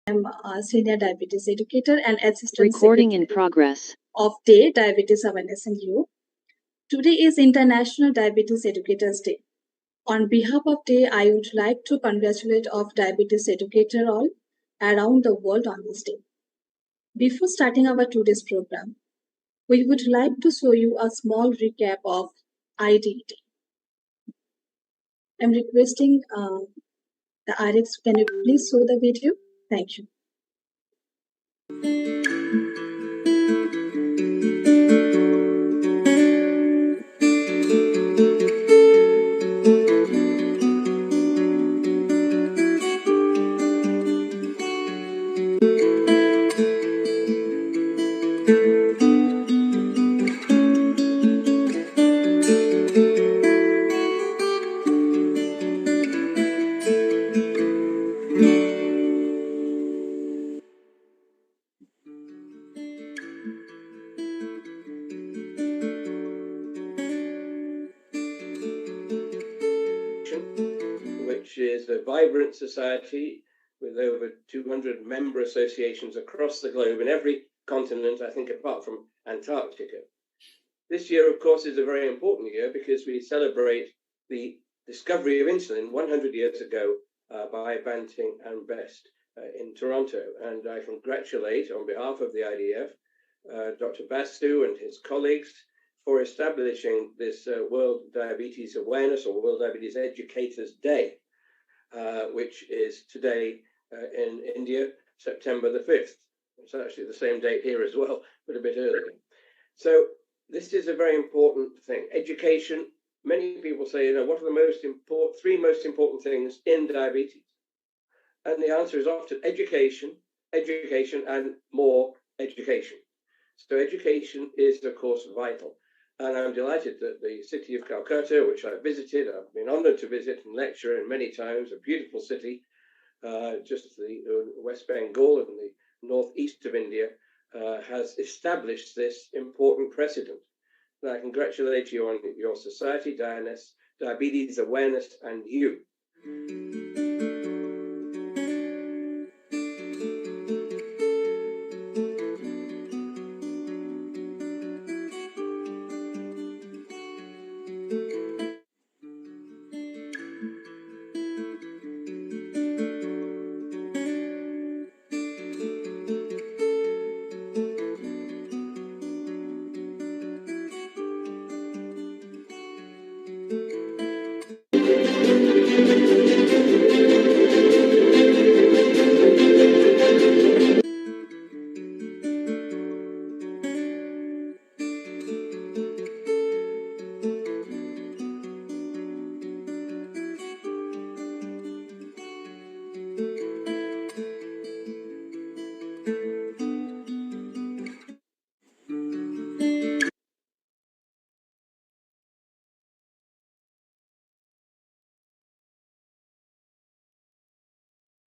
I'm a senior diabetes educator and assistant Recording in secretary progress. of Day Diabetes Awareness and You. Today is International Diabetes Educators Day. On behalf of Day, I would like to congratulate of diabetes educator all around the world on this day. Before starting our today's program, we would like to show you a small recap of IDED. I'm requesting the RX, can you please show the video? Thank you. Which is a vibrant society with over 200 member associations across the globe in every continent, I think, apart from Antarctica. This year, of course, is a very important year because we celebrate the discovery of insulin 100 years ago by Banting and Best in Toronto. And I congratulate, on behalf of the IDF, Dr. Basu and his colleagues for establishing this World Diabetes Awareness or World Diabetes Educators Day, which is today in India, September the 5th. It's actually the same date here as well, but a bit earlier. So this is a very important thing. Education, many people say, what are the three most important things in diabetes? And the answer is often education, education, and more education. So education is, of course, vital. And I'm delighted that the city of Calcutta, which I've visited, I've been honored to visit and lecture in many times, a beautiful city, just the West Bengal and the northeast of India, has established this important precedent. And I congratulate you on your society, Diabetes Awareness and You.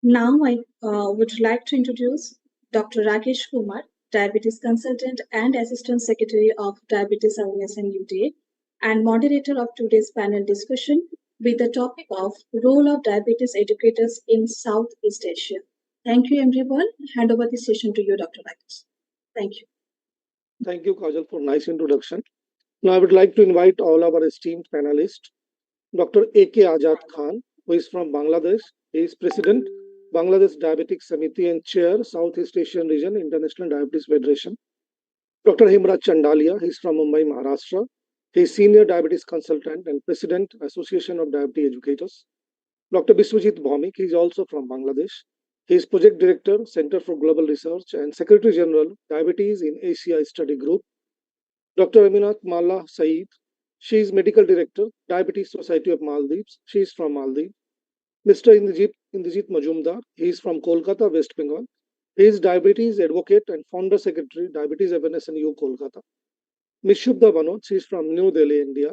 Now I would like to introduce Dr. Rakesh Kumar, Diabetes Consultant and Assistant Secretary of Diabetes Awareness and UDA, and moderator of today's panel discussion with the topic of Role of Diabetes Educators in Southeast Asia. Thank you, everyone. Hand over the session to you, Dr. Rakesh. Thank you. Thank you, Kajal, for nice introduction. Now I would like to invite all our esteemed panelists, Dr. A.K. Azad Khan, who is from Bangladesh. He is President, Bangladesh Diabetic Samiti and Chair, Southeast Asian Region, International Diabetes Federation. Dr. Himrat Chandalia, he is from Mumbai, Maharashtra. He is Senior Diabetes Consultant and President, Association of Diabetes Educators. Dr. Biswajit Bhaumik, he is also from Bangladesh. He is Project Director, Center for Global Research and Secretary General, Diabetes in Asia Study Group. Dr. Aminat Malla Saeed, she is Medical Director, Diabetes Society of Maldives. She is from Maldives. Mr. Indijit Majumdar, he is from Kolkata, West Bengal. He is Diabetes Advocate and Founder Secretary, Diabetes Awareness and You, Kolkata. Ms. Shubha Banod, she is from New Delhi, India.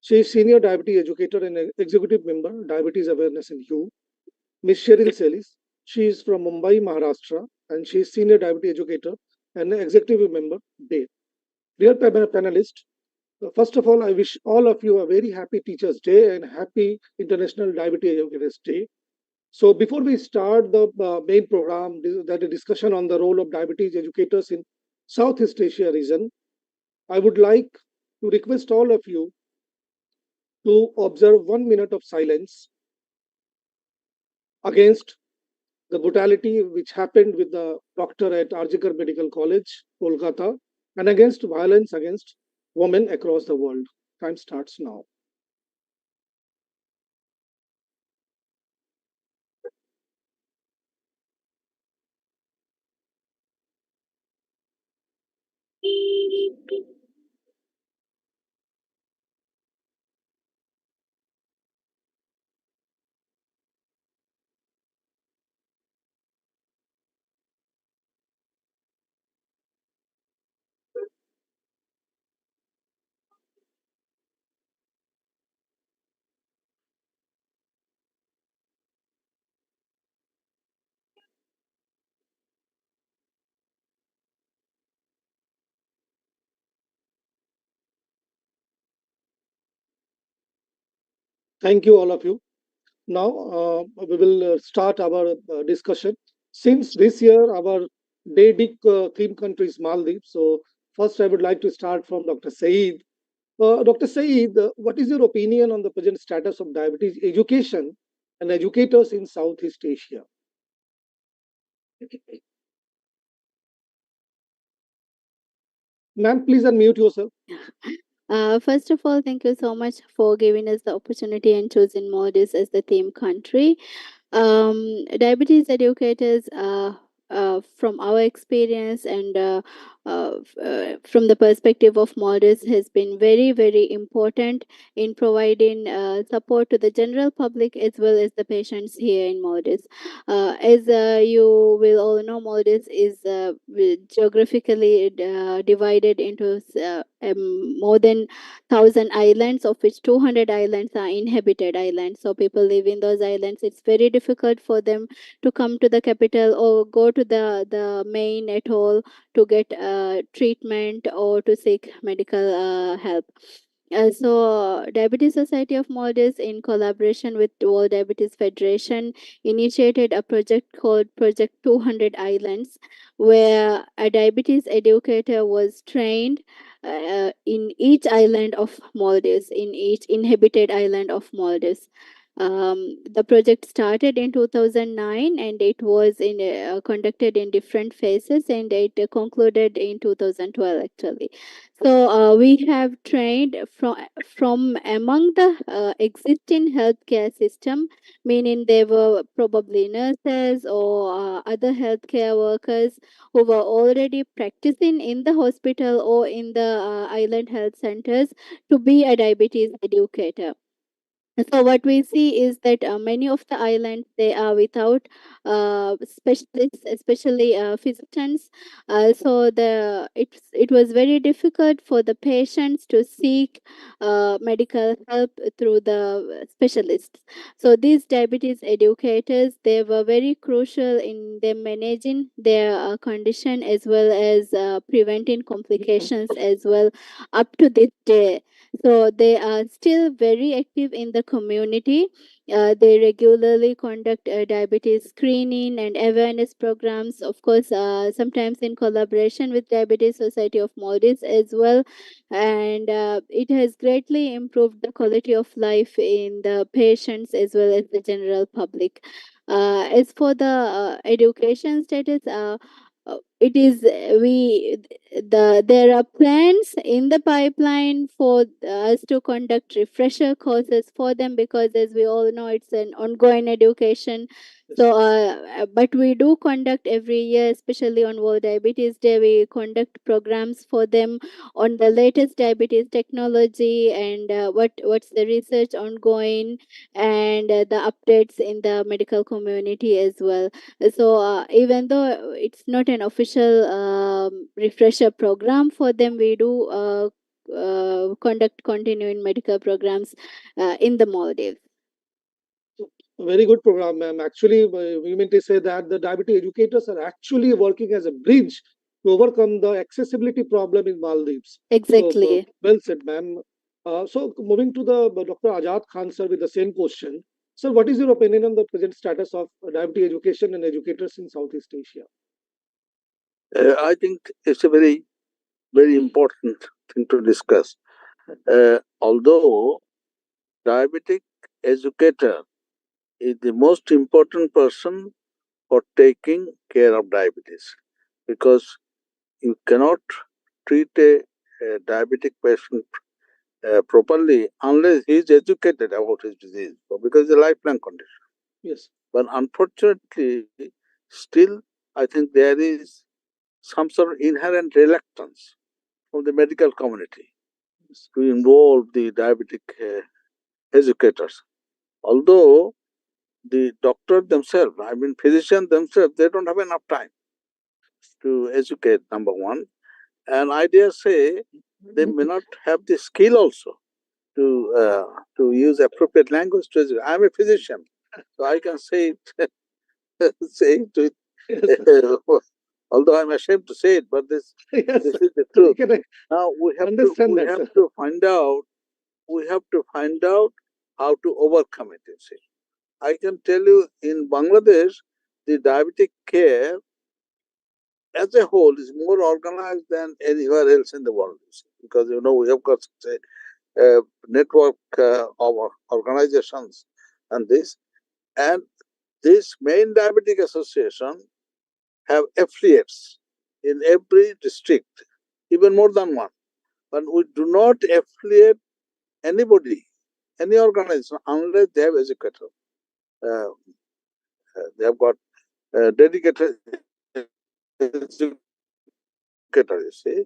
She is Senior Diabetes Educator and Executive Member, Diabetes Awareness and You. Ms. Cheryl Selis, she is from Mumbai, Maharashtra, and she is Senior Diabetes Educator and Executive Member, DAY. Dear panelists, first of all, I wish all of you a very happy Teachers' Day and happy International Diabetes Educators Day. So before we start the main program, that a discussion on the role of diabetes educators in Southeast Asia region, I would like to request all of you to observe 1 minute of silence against the brutality which happened with the doctor at Arjikar Medical College, Kolkata, and against violence against women across the world. Time starts now. Thank you, all of you. Now we will start our discussion. Since this year, our day theme country is Maldives. So first, I would like to start from Dr. Saeed. Dr. Saeed, what is your opinion on the present status of diabetes education and educators in Southeast Asia? Ma'am, please unmute yourself. First of all, thank you so much for giving us the opportunity and choosing Maldives as the theme country. Diabetes educators, from our experience and from the perspective of Maldives, has been very, very important in providing support to the general public as well as the patients here in Maldives. As you will all know, Maldives is geographically divided into more than 1,000 islands, of which 200 islands are inhabited islands. So people live in those islands. It's very difficult for them to come to the capital or go to the main atoll to get treatment or to seek medical help. Diabetes Society of Maldives, in collaboration with World Diabetes Federation, initiated a project called Project 200 Islands, where a diabetes educator was trained in each island of Maldives, in each inhabited island of Maldives. The project started in 2009 and it was conducted in different phases, and it concluded in 2012 actually. So we have trained from among the existing healthcare system, meaning they were probably nurses or other healthcare workers who were already practicing in the hospital or in the island health centers, to be a diabetes educator. So what we see is that many of the islands, they are without specialists, especially physicians. It was very difficult for the patients to seek medical help through the specialists. So these diabetes educators, they were very crucial in them managing their condition as well as preventing complications as well up to this day. So they are still very active in the community. They regularly conduct diabetes screening and awareness programs, of course, sometimes in collaboration with Diabetes Society of Maldives as well. And it has greatly improved the quality of life in the patients as well as the general public. As for the education status, it is we there are plans in the pipeline for us to conduct refresher courses for them, because as we all know, it's an ongoing education. So but we do conduct every year, especially on World Diabetes Day, we conduct programs for them on the latest diabetes technology and what's the research ongoing, and the updates in the medical community as well. So even though it's not an official refresher program for them, we do conduct continuing medical programs in the Maldives. Very good program, ma'am. Actually, we meant to say that the diabetes educators are actually working as a bridge to overcome the accessibility problem in Maldives. So, Exactly. well said, ma'am. So, moving to the Dr. Ajad Khan sir with the same question. Sir, what is your opinion on the present status of diabetes education and educators in Southeast Asia? I think it's a very, very important thing to discuss. Although diabetic educator is the most important person for taking care of diabetes, because you cannot treat a diabetic patient properly unless he is educated about his disease, because it's a lifelong condition. Yes. But unfortunately, still, I think there is some sort of inherent reluctance from the medical community to involve the diabetic educators. Although the doctor themselves, I mean physicians themselves, they don't have enough time to educate, number one. And I dare say they may not have the skill also to use appropriate language to educate. I'm a physician, so I can say it, say it with, Yes, although I'm ashamed to say it, but yes, this is the we truth. can Now understand that, sir. we have to find out how to overcome it, you see. I can tell you in Bangladesh, the diabetic care as a whole is more organized than anywhere else in the world, you see, because we have got such a network of organizations and this. And this main diabetic association have affiliates in every district, even more than one. But we do not affiliate anybody, any organization, unless they have educator. Uh, they have got dedicated educator, you see.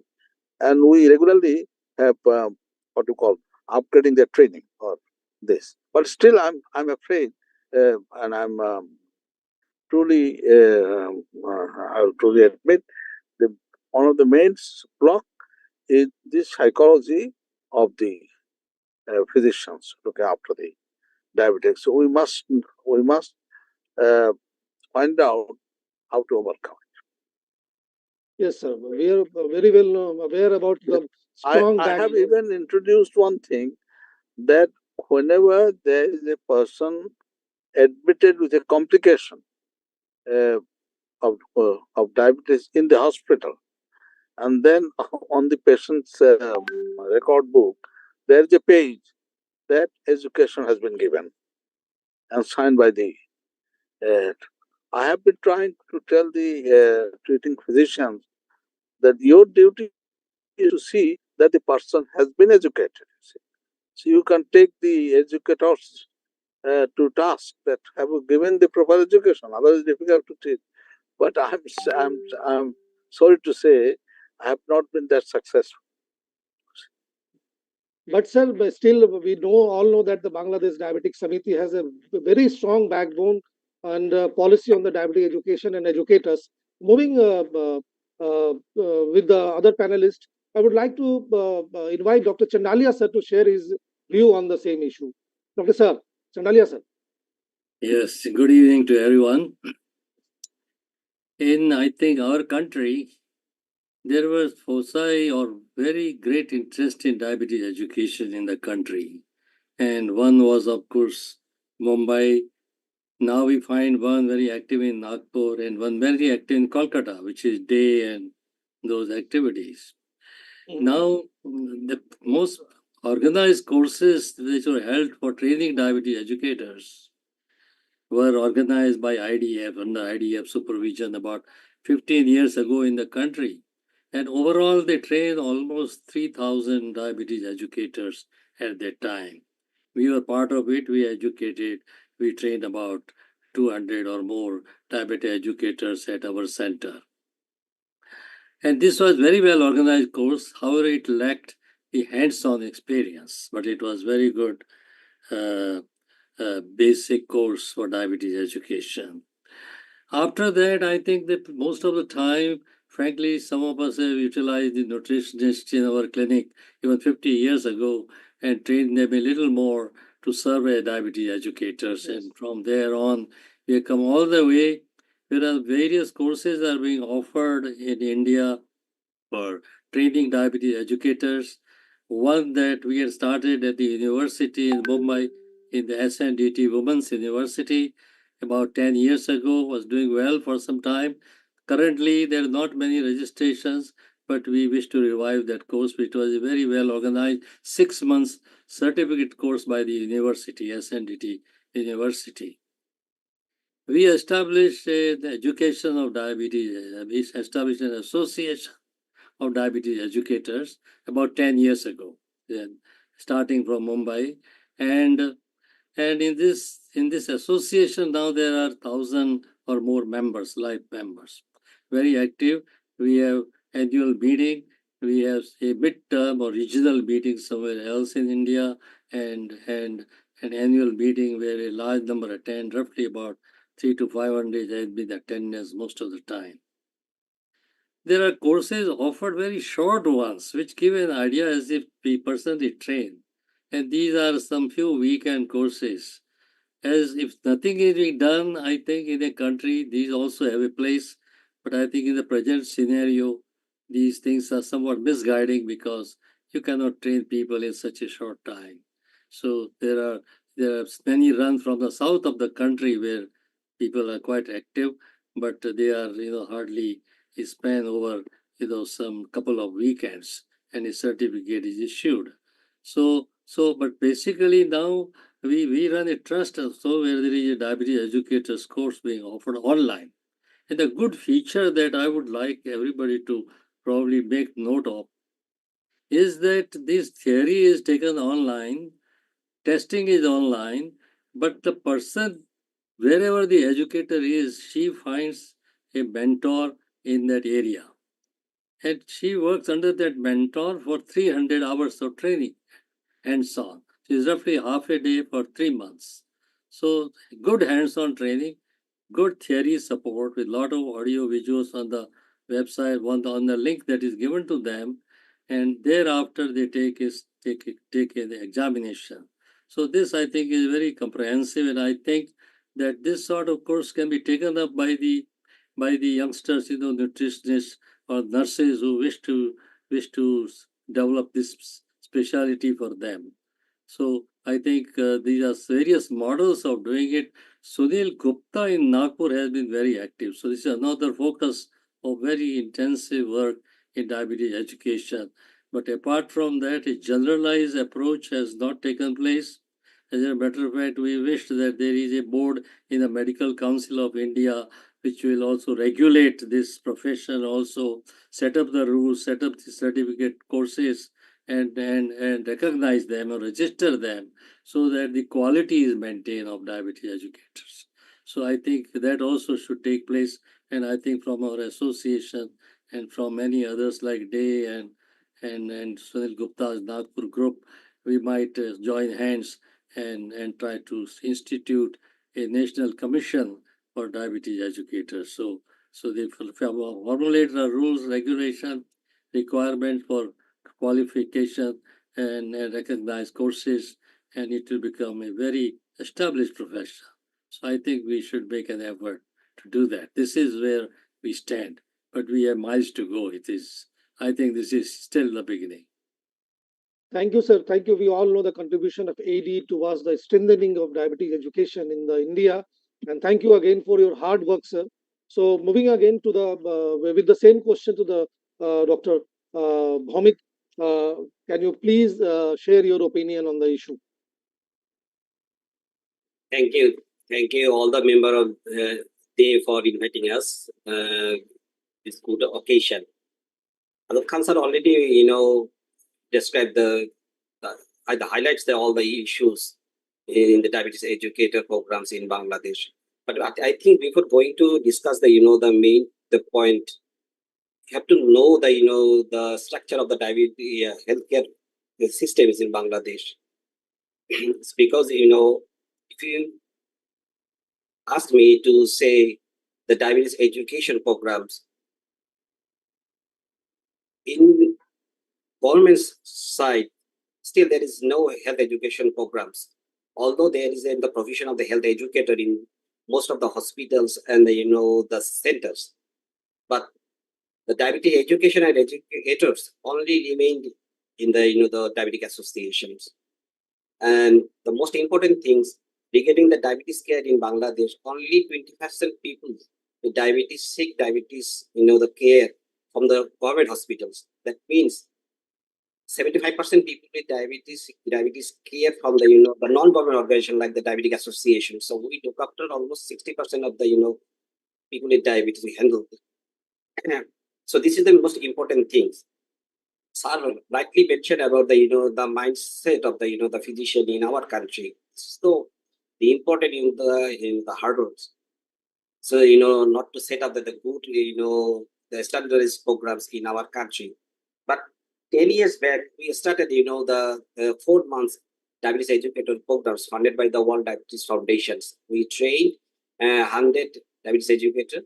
And we regularly have what you call upgrading their training or this. But still, I'm afraid, and I'm truly, I'll truly admit, the one of the main block is this psychology of the physicians looking after the diabetics. So we must uh, find out how to overcome it. Yes, sir. We are very well aware about the strong I have backbone. even introduced one thing, that whenever there is a person admitted with a complication uh, of diabetes in the hospital, and then on the patient's record book, there is a page that education has been given and signed by the. Uh, I have been trying to tell the treating physicians that your duty is to see that the person has been educated. See. So you can take the educators to task that have given the proper education. Otherwise, it's difficult to teach. But I'm sorry to say, I have not been that successful. But sir, still we all know that the Bangladesh Diabetic Samiti has a very strong backbone and policy on the diabetic education and educators. Moving with the other panelists, I would like to invite Dr. Chandalia sir to share his view on the same issue. Dr. Sir, Chandalia sir. Yes, good evening to everyone. In, I think, our country, there was foci or very great interest in diabetes education in the country. And one was, of course, Mumbai. Now we find one very active in Nagpur and one very active in Kolkata, which is day and those activities. Now, the most organized courses which were held for training diabetes educators were organized by IDF under IDF supervision about 15 years ago in the country. And overall, they trained almost 3,000 diabetes educators at that time. We were part of it. We trained about 200 or more diabetes educators at our center. And this was very well organized course. However, it lacked the hands-on experience, but it was very good uh, basic course for diabetes education. After that, I think that most of the time, frankly, some of us have utilized the nutritionists in our clinic even 50 years ago and trained them a little more to serve as diabetes educators. Yes. And from there on, we have come all the way. Whereas various courses are being offered in India for training diabetes educators. One that we had started at the university in Mumbai in the SNDT Women's University about 10 years ago, was doing well for some time. Currently, there are not many registrations, but we wish to revive that course, which was a very well organized 6 months certificate course by the university, SNDT University. We established the education of diabetes. We established an association of diabetes educators about 10 years ago, then, starting from Mumbai. And in this association now there are 1,000 or more members, live members, very active. We have annual meeting. We have a midterm or regional meeting somewhere else in India, and an annual meeting where a large number attend, roughly about 300 to 500 has been attendance most of the time. There are courses offered, very short ones, which give an idea as if we personally train. And these are some few weekend courses. As if nothing is being done, I think in a country, these also have a place. But I think in the present scenario, these things are somewhat misguiding because you cannot train people in such a short time. So there are many run from the south of the country where people are quite active, but they are hardly span over some couple of weekends, and a certificate is issued. But basically now we run a trust also where there is a diabetes educators course being offered online. And the good feature that I would like everybody to probably make note of is that this theory is taken online, testing is online, but the person, wherever the educator is, she finds a mentor in that area. And she works under that mentor for 300 hours of training hands-on. It's roughly half a day for 3 months. So good hands-on training, good theory support with a lot of audio visuals on the website, on the link that is given to them, and thereafter they take an examination. So this I think is very comprehensive, and I think that this sort of course can be taken up by the youngsters, nutritionists or nurses who wish to develop this specialty for them. So I think these are various models of doing it. Sunil Gupta in Nagpur has been very active. So this is another focus of very intensive work in diabetes education. But apart from that, a generalized approach has not taken place. As a matter of fact, we wish that there is a board in the Medical Council of India which will also regulate this profession, also set up the rules, set up the certificate courses, and recognize them or register them so that the quality is maintained of diabetes educators. So I think that also should take place. And I think from our association and from many others like Day and Sunil Gupta's Nagpur group, we might join hands and try to institute a national commission for diabetes educators. So they formulate the rules, regulation, requirement for qualification and recognize courses, and it will become a very established profession. So I think we should make an effort to do that. This is where we stand, but we have miles to go. I think this is still the beginning. Thank you, sir. Thank you. We all know the contribution of AD towards the strengthening of diabetes education in the India. And thank you again for your hard work, sir. So moving again to the with the same question to the Dr. Bhaumik, can you please share your opinion on the issue? Thank you. Thank you, all the member of Day for inviting us. This good occasion. The Khan already, described the highlights all the issues in the diabetes educator programs in Bangladesh. But I think before going to discuss the point, you have to know the structure of the diabetes healthcare systems in Bangladesh. It's because if you ask me to say the diabetes education programs in government's side, still there is no health education programs. Although there is the provision of the health educator in most of the hospitals and the centers, but the diabetes education and educators only remained in the diabetic associations. And the most important things regarding the diabetes care in Bangladesh, only 20% people with diabetes seek diabetes, the care from the government hospitals. That means 75% people with diabetes care from the, the non-government organization like the Diabetic Association. So we look after almost 60% of the, people with diabetes we handle. So this is the most important things. Sir rightly mentioned about the, the mindset of the, the physician in our country. So the important in the hurdles. So, not to set up the good, the standardized programs in our country. But 10 years back, we started, the 4 months diabetes educator programs funded by the World Diabetes Foundations. We trained 100 diabetes educators.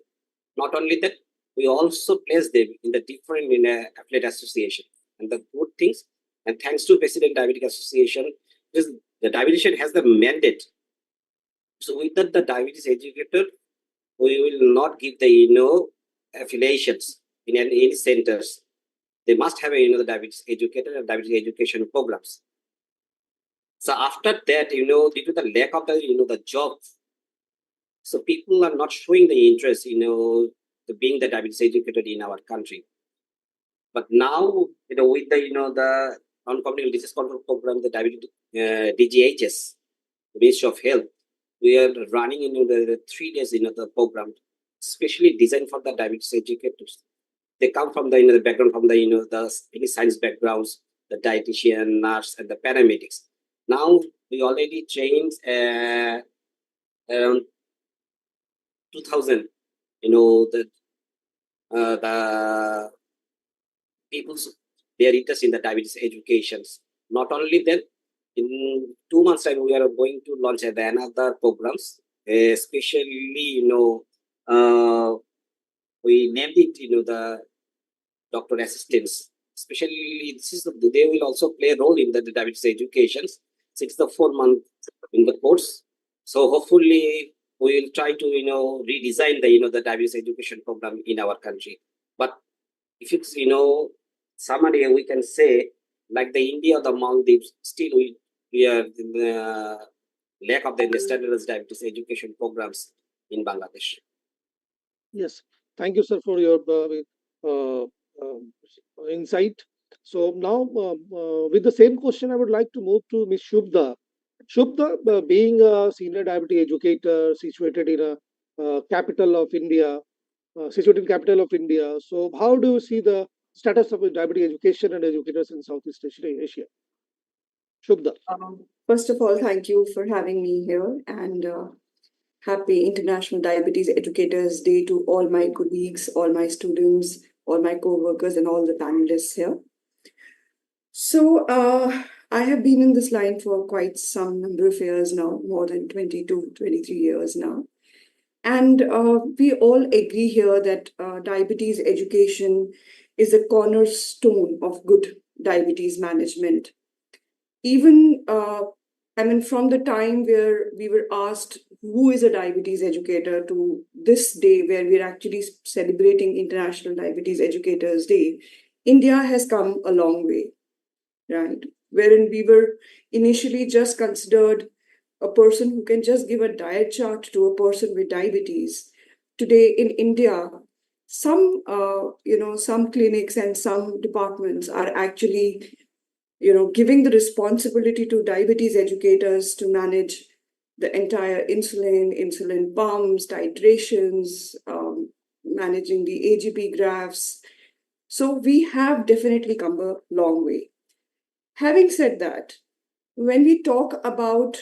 Not only that, we also place them in the different affiliate association. And the good things, and thanks to President Diabetic Association, because the dietitian has the mandate. So without the diabetes educator, we will not give the affiliations in any centers. They must have the diabetes educator and diabetes education programs. So after that, due to the lack of the jobs, so people are not showing the interest, to being the diabetes educator in our country. But now, with the the non-communicable disease control program, the diabetes DGHS, Ministry of Health, we are running the 3 days the program, especially designed for the diabetes educators. They come from the the background from the the science backgrounds, the dietitian, nurse, and the paramedics. Now we already trained around 2,000. The people's their interest in the diabetes educations. Not only that, in 2 months time we are going to launch another programs, especially we named it the doctor assistants. Especially this is they will also play a role in the diabetes educations. It's the 4 month in the course. So hopefully we will try to redesign the the diabetes education program in our country. But if it's somebody we can say like the India or the Maldives, still we are in the lack of the standardized diabetes education programs in Bangladesh. Yes, thank you, sir, for your insight. So now, with the same question, I would like to move to Ms. Shubda. Shubda, being a senior diabetes educator situated in a capital of India, situated in capital of India. So, how do you see the status of diabetes education and educators in Southeast Asia? Shubda. First of all, thank you for having me here, and happy International Diabetes Educators Day to all my colleagues, all my students, all my co-workers, and all the panelists here. So, I have been in this line for quite some number of years now, more than 22, 23 years now. And we all agree here that diabetes education is a cornerstone of good diabetes management. Even, from the time where we were asked who is a diabetes educator to this day where we're actually celebrating International Diabetes Educators Day, India has come a long way, right? Wherein we were initially just considered a person who can just give a diet chart to a person with diabetes. Today in India, some some clinics and some departments are actually giving the responsibility to diabetes educators to manage the entire insulin pumps, titrations, managing the AGP graphs. So we have definitely come a long way. Having said that, when we talk about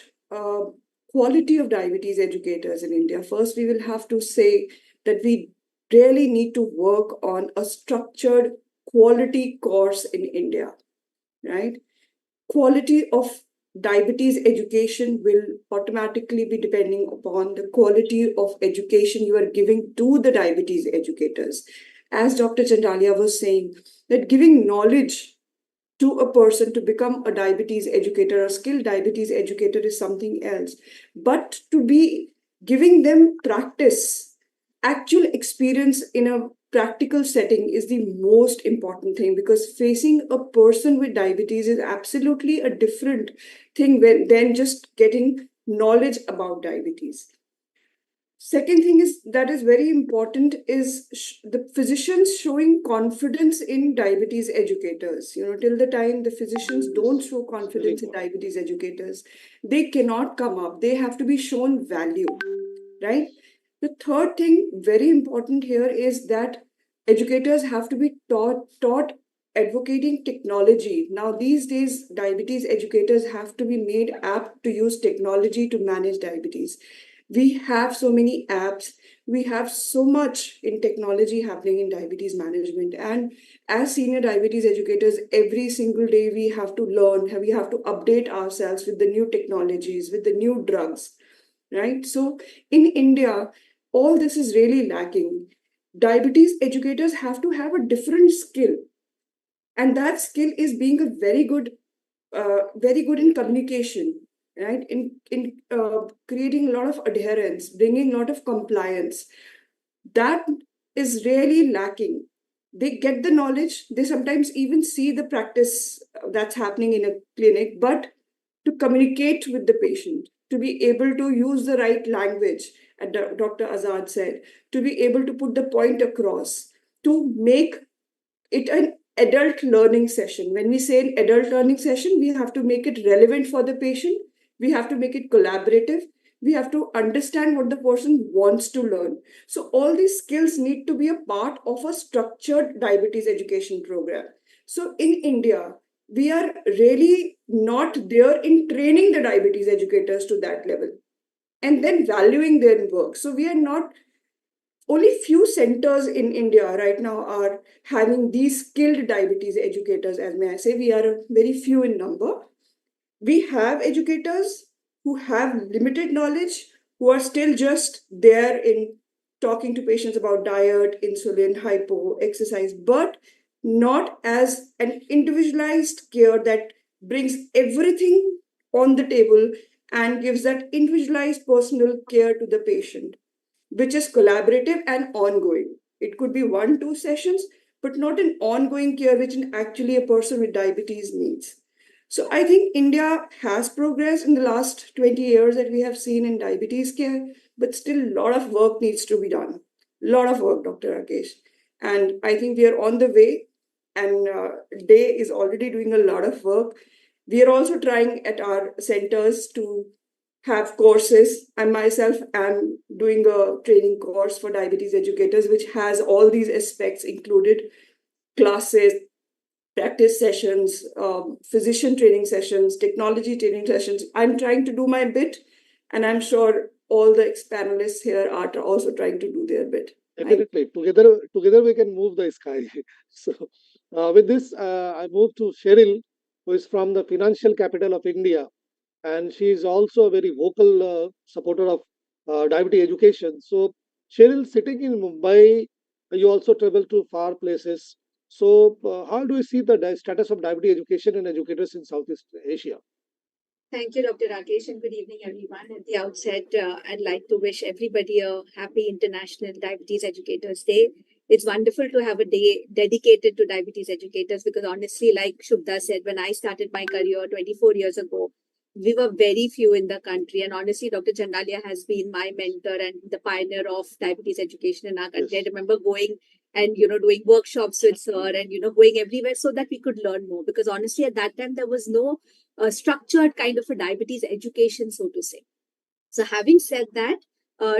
quality of diabetes educators in India, first we will have to say that we really need to work on a structured quality course in India, right? Quality of diabetes education will automatically be depending upon the quality of education you are giving to the diabetes educators. As Dr. Chandalia was saying, that giving knowledge to a person to become a diabetes educator or skilled diabetes educator is something else. But to be giving them practice, actual experience in a practical setting is the most important thing, because facing a person with diabetes is absolutely a different thing than just getting knowledge about diabetes. Second thing is that is very important is the physicians showing confidence in diabetes educators. Till the time the physicians don't show confidence in diabetes educators, they cannot come up. They have to be shown value, right? The third thing very important here is that educators have to be taught advocating technology. Now these days, diabetes educators have to be made apt to use technology to manage diabetes. We have so many apps, we have so much in technology happening in diabetes management, and as senior diabetes educators, every single day we have to learn, we have to update ourselves with the new technologies, with the new drugs, right? So in India, all this is really lacking. Diabetes educators have to have a different skill, and that skill is being a very good in communication, right? In creating a lot of adherence, bringing a lot of compliance. That is really lacking. They get the knowledge, they sometimes even see the practice that's happening in a clinic, but to communicate with the patient, to be able to use the right language, as Dr. Azad said, to be able to put the point across, to make it an adult learning session. When we say an adult learning session, we have to make it relevant for the patient. We have to make it collaborative. We have to understand what the person wants to learn. So all these skills need to be a part of a structured diabetes education program. So in India, we are really not there in training the diabetes educators to that level and then valuing their work. So we are not, only few centers in India right now are having these skilled diabetes educators, as may I say. We are very few in number. We have educators who have limited knowledge, who are still just there in talking to patients about diet, insulin, hypo, exercise, but not as an individualized care that brings everything on the table and gives that individualized personal care to the patient, which is collaborative and ongoing. It could be 1-2 sessions, but not an ongoing care which actually a person with diabetes needs. So I think India has progressed in the last 20 years that we have seen in diabetes care, but still a lot of work needs to be done. A lot of work, Dr. Rakesh. And I think we are on the way, and Day is already doing a lot of work. We are also trying at our centers to have courses. I myself am doing a training course for diabetes educators, which has all these aspects included: classes, practice sessions, physician training sessions, technology training sessions. I'm trying to do my bit, and I'm sure all the panelists here are also trying to do their bit. Definitely, together we can move the sky. So, with this, I move to Cheryl, who is from the financial capital of India, and she is also a very vocal supporter of diabetes education. So, Cheryl, sitting in Mumbai, you also travel to far places. So, how do you see the status of diabetes education and educators in Southeast Asia? Thank you, Dr. Rakesh, and good evening, everyone. At the outset, I'd like to wish everybody a happy International Diabetes Educators Day. It's wonderful to have a day dedicated to diabetes educators because, honestly, like Shubda said, when I started my career 24 years ago, we were very few in the country. And honestly, Dr. Chandalia has been my mentor and the pioneer of diabetes education in our country. Yes. I remember going and, doing workshops with her and, going everywhere so that we could learn more. Because honestly, at that time, there was no structured kind of a diabetes education, so to say. So, having said that,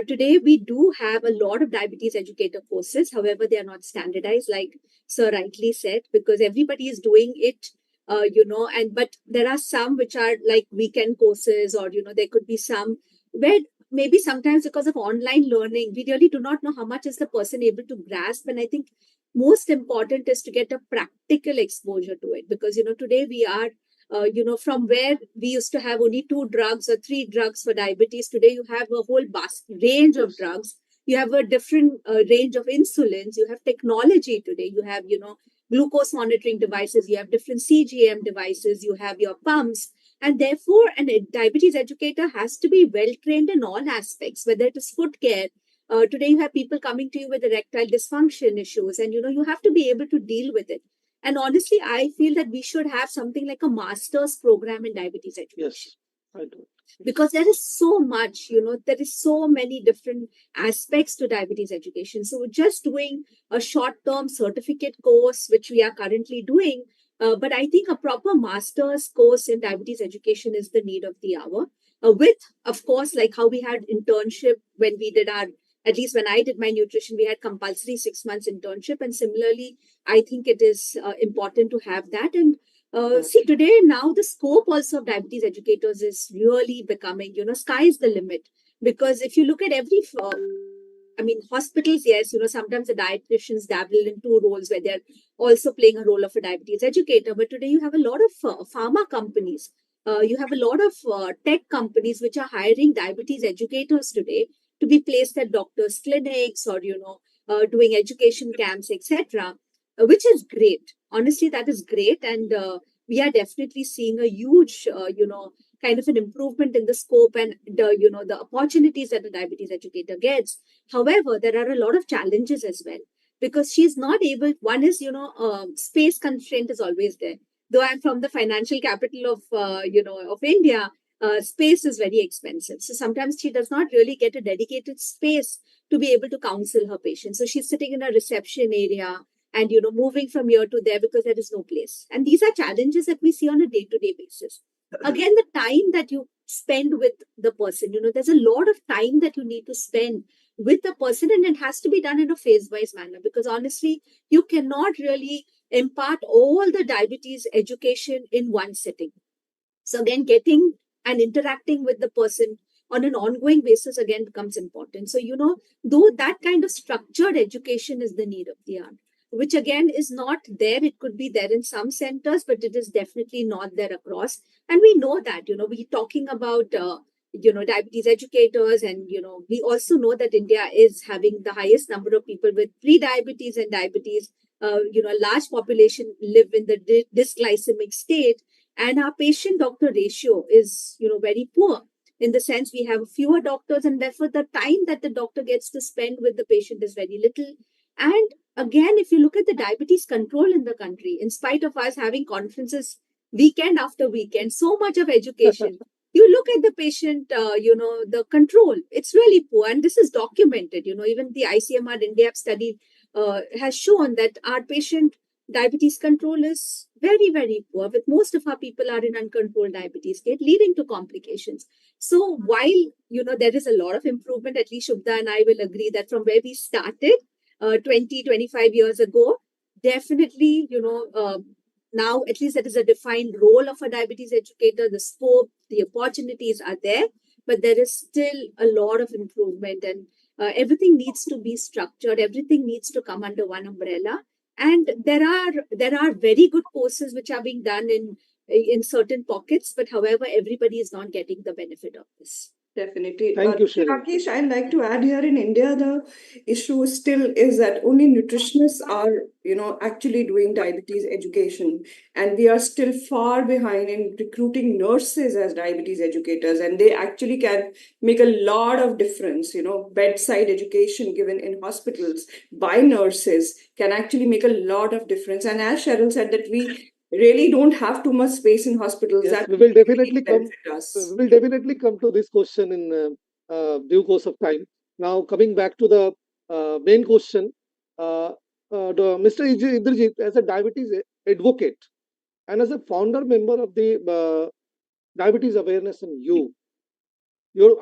today we do have a lot of diabetes educator courses. However, they are not standardized, like Sir rightly said, because everybody is doing it, and but there are some which are like weekend courses, or there could be some where maybe sometimes because of online learning, we really do not know how much is the person able to grasp. And I think most important is to get a practical exposure to it, because today we are from where we used to have only 2 drugs or 3 drugs for diabetes, today you have a whole range of drugs. You have a different range of insulins. You have technology today. You have, glucose monitoring devices. You have different CGM devices. You have your pumps. And therefore, diabetes educator has to be well trained in all aspects, whether it is foot care, Today you have people coming to you with erectile dysfunction issues, and you have to be able to deal with it. And honestly, I feel that we should have something like a master's program in diabetes education. Yes, I do. Because there is so much, there is so many different aspects to diabetes education. So just doing a short-term certificate course, which we are currently doing, but I think a proper master's course in diabetes education is the need of the hour. With, of course, like how we had internship when we did at least when I did my nutrition, we had compulsory 6 months internship. And similarly, I think it is important to have that. And see, today now the scope also of diabetes educators is really becoming, sky is the limit. Because if you look at hospitals, yes, sometimes the dietitians dabble in two roles where they're also playing a role of a diabetes educator. But today you have a lot of pharma companies. You have a lot of tech companies which are hiring diabetes educators today to be placed at doctors' clinics or, doing education camps, etc., which is great. Honestly, that is great. And we are definitely seeing a huge, kind of an improvement in the scope and the opportunities that a diabetes educator gets. However, there are a lot of challenges as well because she's not able. One is, space constraint is always there. Though I'm from the financial capital of, of India, space is very expensive. So sometimes she does not really get a dedicated space to be able to counsel her patients. So she's sitting in a reception area and, moving from here to there because there is no place. And these are challenges that we see on a day-to-day basis. Again, the time that you spend with the person, there's a lot of time that you need to spend with the person, and it has to be done in a phase-wise manner because honestly, you cannot really impart all the diabetes education in one sitting. So again, getting and interacting with the person on an ongoing basis again becomes important. So, though that kind of structured education is the need of the hour, which again is not there. It could be there in some centers, but it is definitely not there across. And we know that, we're talking about, diabetes educators. And, we also know that India is having the highest number of people with pre-diabetes and diabetes. A large population live in the dysglycemic state. And our patient doctor ratio is, very poor in the sense we have fewer doctors, and therefore the time that the doctor gets to spend with the patient is very little. And again, if you look at the diabetes control in the country, in spite of us having conferences weekend after weekend, so much of education, you look at the patient, the control, it's really poor. And this is documented, even the ICMR India study has shown that our patient diabetes control is very, very poor, with most of our people are in uncontrolled diabetes state, leading to complications. So while, there is a lot of improvement, at least Shubda and I will agree that from where we started 25 years ago, definitely, now at least that is a defined role of a diabetes educator, the scope, the opportunities are there, but there is still a lot of improvement. And everything needs to be structured, everything needs to come under one umbrella. And there are very good courses which are being done in certain pockets, but however, everybody is not getting the benefit of this. Definitely. Thank you, Shirin. Rakesh, I'd like to add here in India, the issue still is that only nutritionists are, actually doing diabetes education. And we are still far behind in recruiting nurses as diabetes educators. And they actually can make a lot of difference. Bedside education given in hospitals by nurses can actually make a lot of difference. And as Cheryl said, that we really don't have too much space in hospitals. Yes, That we will definitely come. benefit us. We will definitely come to this question in due course of time. Now, coming back to the main question, Mr. Indrajit, as a diabetes advocate and as a founder member of the Diabetes Awareness and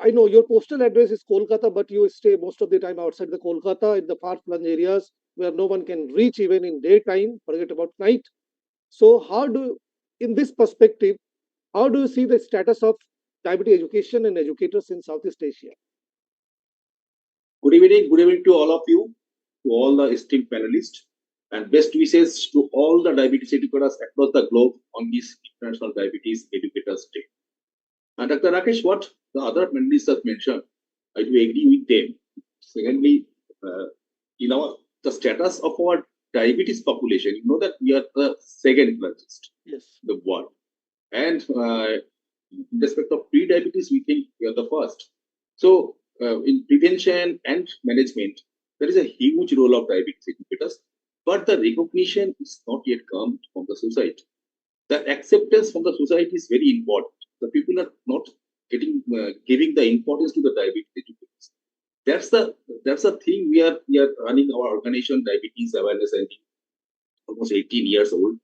I know your postal address is Kolkata, but you stay most of the time outside the Kolkata in the far-flung areas where no one can reach even in daytime. Forget about night. So, in this perspective, how do you see the status of diabetes education and educators in Southeast Asia? Good evening to all of you, to all the esteemed panelists, and best wishes to all the diabetes educators across the globe on this International Diabetes Educators Day. And Dr. Rakesh, what the other panelists have mentioned, I do agree with them. Secondly, the status of our diabetes population, you know that we are the second largest in the world. And in respect of pre-diabetes, we think we are the first. So in prevention and management, there is a huge role of diabetes educators, but the recognition is not yet come from the society. The acceptance from the society is very important. The people are not giving the importance to the diabetes educators. That's the thing we are running our organization, Diabetes Awareness and almost 18 years old.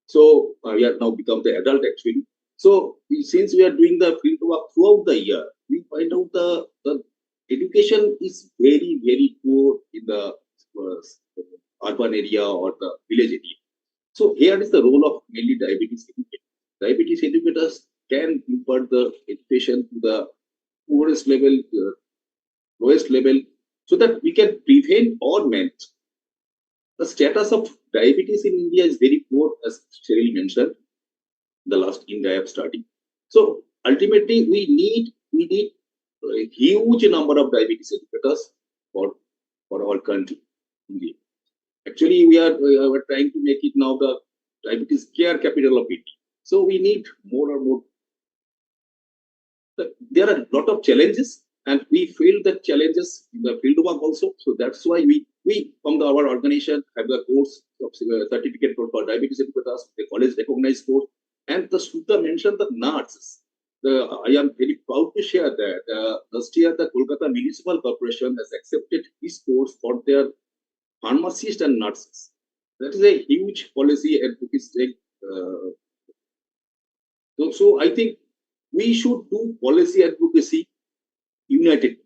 So we are now become the adult actually. So since we are doing the field work throughout the year, we find out the education is very, very poor in the urban area or the village area. So here is the role of mainly diabetes educators. Diabetes educators can impart the education to the poorest level, lowest level, so that we can prevent or manage. The status of diabetes in India is very poor, as Cheryl mentioned, the last INDIAP study. So ultimately, we need a huge number of diabetes educators for our country. India. Actually, we are trying to make it now the diabetes care capital of India. So we need more and more. There are a lot of challenges, and we feel the challenges in the field work also. So that's why we from our organization have the course of certificate for diabetes educators, the college recognized course, and the Sudha mentioned the nurses. I am very proud to share that last year the Kolkata Municipal Corporation has accepted this course for their pharmacists and nurses. That is a huge policy advocacy. So I think we should do policy advocacy united,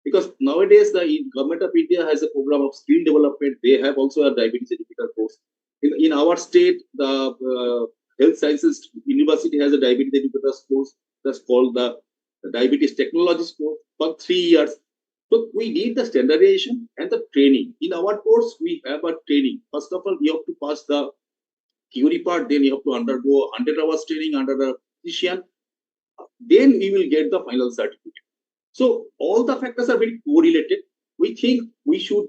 because nowadays the government of India has a program of skill development. They have also a diabetes educator course. In our state, the health sciences university has a diabetes educator course that's called the diabetes technologist course for 3 years. So we need the standardization and the training. In our course, we have a training. First of all, you have to pass the theory part, then you have to undergo 100 hours training under the physician. Then we will get the final certificate. So all the factors are very correlated. We think we should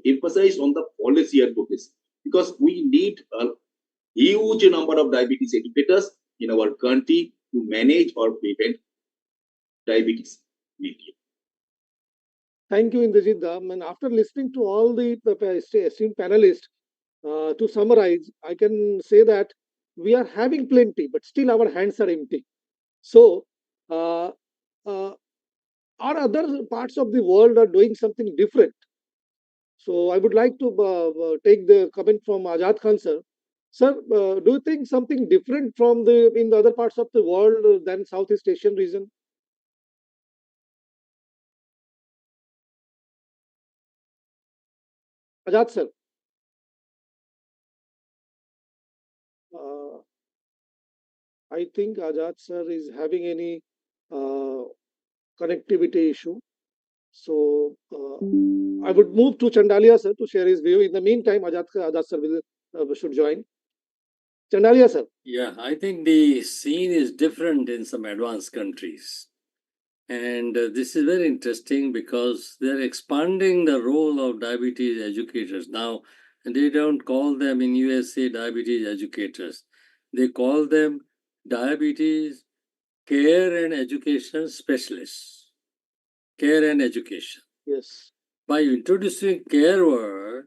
emphasize on the policy advocacy, because we need a huge number of diabetes educators in our country to manage or prevent diabetes. Thank you, Indrajit. And after listening to all the esteemed panelists, to summarize, I can say that we are having plenty, but still our hands are empty. So, uh, uh, our other parts of the world are doing something different. So, I would like to take the comment from Ajad Khan sir. Sir, do you think something different from the in the other parts of the world than Southeast Asian region? Ajad sir, uh, I think Ajad sir is having any uh, connectivity issue. So I would move to Chandalia sir to share his view. In the meantime, Ajad sir will should join. Chandalia sir. Yeah, I think the scene is different in some advanced countries. And this is very interesting because they're expanding the role of diabetes educators. Now, they don't call them in USA diabetes educators. They call them diabetes care and education specialists. Care and education. Yes. By introducing care word,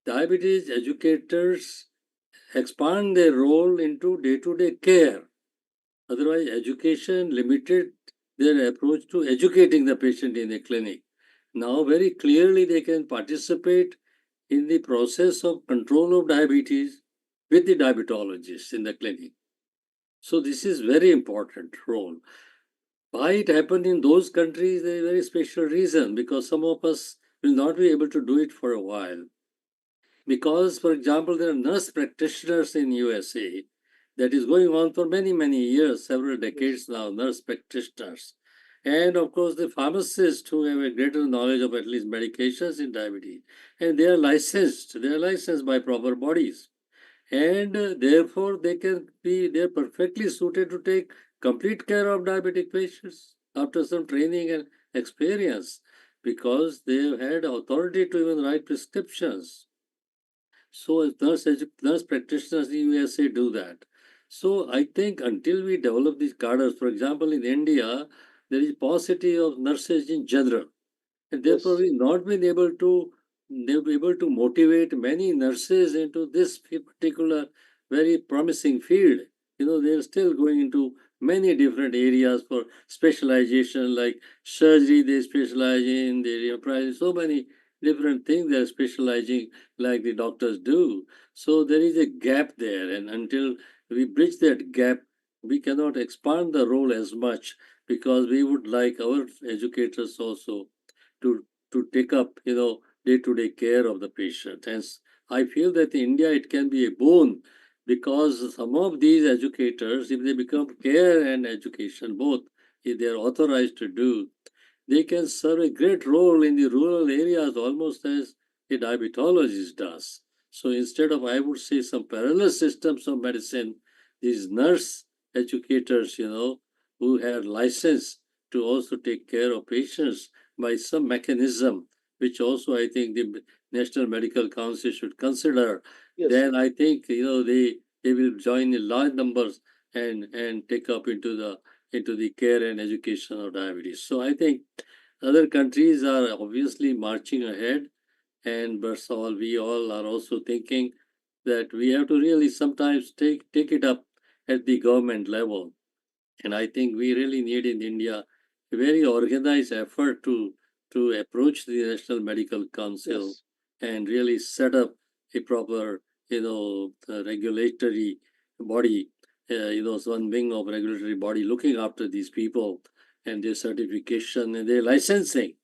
diabetes educators expand their role into day-to-day care. Otherwise, education limited their approach to educating the patient in the clinic. Now, very clearly, they can participate in the process of control of diabetes with the diabetologist in the clinic. So, this is very important role. Why it happened in those countries, there is a very special reason, because some of us will not be able to do it for a while. Because, for example, there are nurse practitioners in USA that is going on for many, many years, several decades now, nurse practitioners. And of course, the pharmacists who have a greater knowledge of at least medications in diabetes. And they are licensed by proper bodies. And therefore, they're perfectly suited to take complete care of diabetic patients after some training and experience, because they have had authority to even write prescriptions. So nurse practitioners in USA do that. So I think until we develop these cadres, for example, in India, there is paucity of nurses in general, and therefore Yes. we've not been able to motivate many nurses into this particular very promising field. They're still going into many different areas for specialization, like surgery they specialize in, they apply so many different things they're specializing like the doctors do. So there is a gap there, and until we bridge that gap, we cannot expand the role as much, because we would like our educators also to take up day-to-day care of the patient. Hence, I feel that in India it can be a boon, because some of these educators, if they become care and education both, if they are authorized to do, they can serve a great role in the rural areas, almost as a diabetologist does. So instead of, I would say, some parallel systems of medicine, these nurse educators, who have license to also take care of patients by some mechanism, which also I think the National Medical Council should consider, Yes. then I think they will join in large numbers and take up into the care and education of diabetes. So I think other countries are obviously marching ahead, and but we all are also thinking that we have to really sometimes take it up at the government level. And I think we really need in India a very organized effort to approach the National Medical Council Yes. and really set up a proper, regulatory body, one wing of regulatory body looking after these people and their certification and their licensing,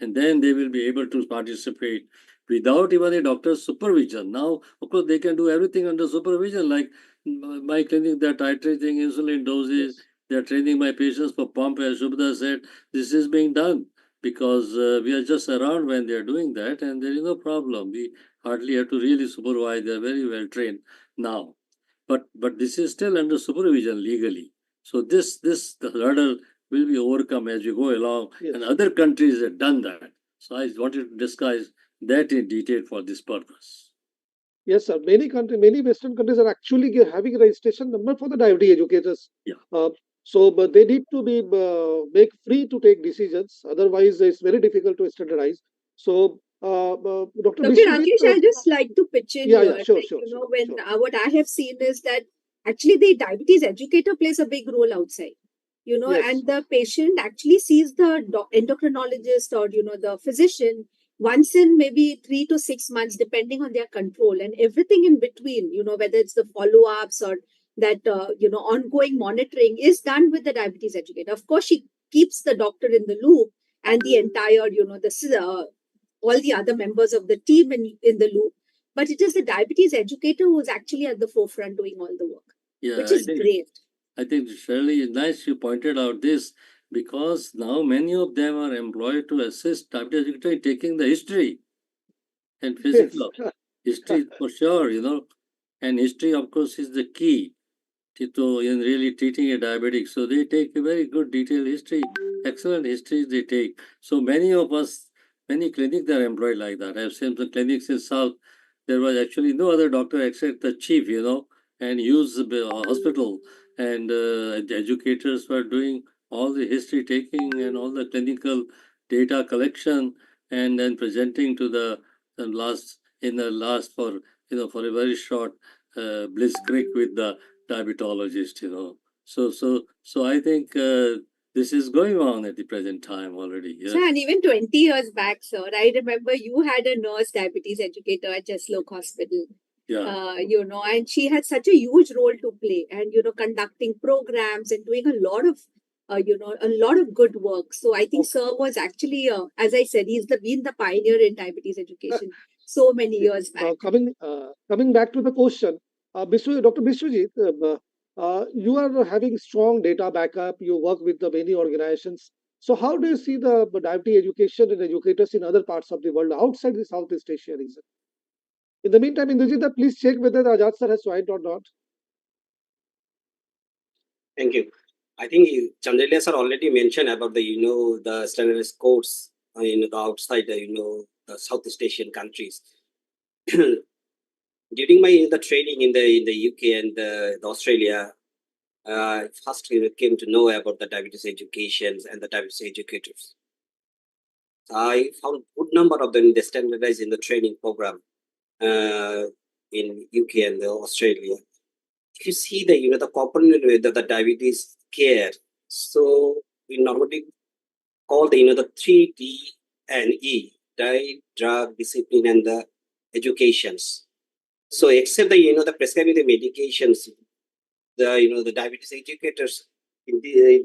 and then they will be able to participate without even a doctor's supervision. Now, of course, they can do everything under supervision, like my clinic, they're titrating insulin doses, Yes. they're training my patients for pump, as Shubhda said. This is being done because we are just around when they're doing that, and there is no problem. We hardly have to really supervise, they're very well trained now. But this is still under supervision legally. So this the hurdle will be overcome as we go along, and Yes. other countries have done that. So I wanted to discuss that in detail for this purpose. Yes, sir. Many Western countries are actually having a registration number for the diabetes educators. Yeah. Uh, but they need to be make free to take decisions. Otherwise, it's very difficult to standardize. So, Dr. Dr. Biswajit, Rakesh, I just like to pitch in yeah, here. yeah, sure, Like, sure, sure, when sure. what I have seen is that actually the diabetes educator plays a big role outside, Yes, and the patient actually sees the endocrinologist or, the physician once in maybe 3 to 6 months, depending on their control, and everything in between, whether it's the follow ups or that, ongoing monitoring is done with the diabetes educator. Of course, she keeps the doctor in the loop and the entire, all the other members of the team in the loop. But it is the diabetes educator who is actually at the forefront doing all the work, which Yeah, is great. I think Shirley is nice you pointed out this, because now many of them are employed to assist diabetes educator in taking the history and yes, physical history for sure, and history of course is the key in really treating a diabetic. So they take a very good detailed history, excellent histories they take. So many of us, many clinics are employed like that. I've seen some clinics in South, there was actually no other doctor except the chief, and use the hospital. And the educators were doing all the history taking and all the clinical data collection, and then presenting to the last for, for a very short blitzkrieg with the diabetologist. So I think this is going on at the present time already. So, Yes. and even 20 years back, sir, I remember you had a nurse diabetes educator at Jesloke Hospital. Yeah. And she had such a huge role to play, and conducting programs and doing a lot of a lot of good work. So I think okay. sir was actually, as I said, he's been the pioneer in diabetes education so many See, years back. coming back to the question, Dr. Biswajit, you are having strong data backup. You work with the many organizations. So, how do you see the diabetes education and educators in other parts of the world outside the Southeast Asia region? In the meantime, Indujita, please check whether Ajad sir has joined or not. Thank you. I think Chandeliya sir already mentioned about the the standardized codes the outside the Southeast Asian countries. During my the training in the UK and the Australia, first came to know about the diabetes education and the diabetes educators. I found good number of them they standardized in the training program in UK and Australia. If you see the the component with the diabetes care, so we normally call the 3D and E: diet, drug, discipline, and the educations. So except the prescribing the medications, the diabetes educators in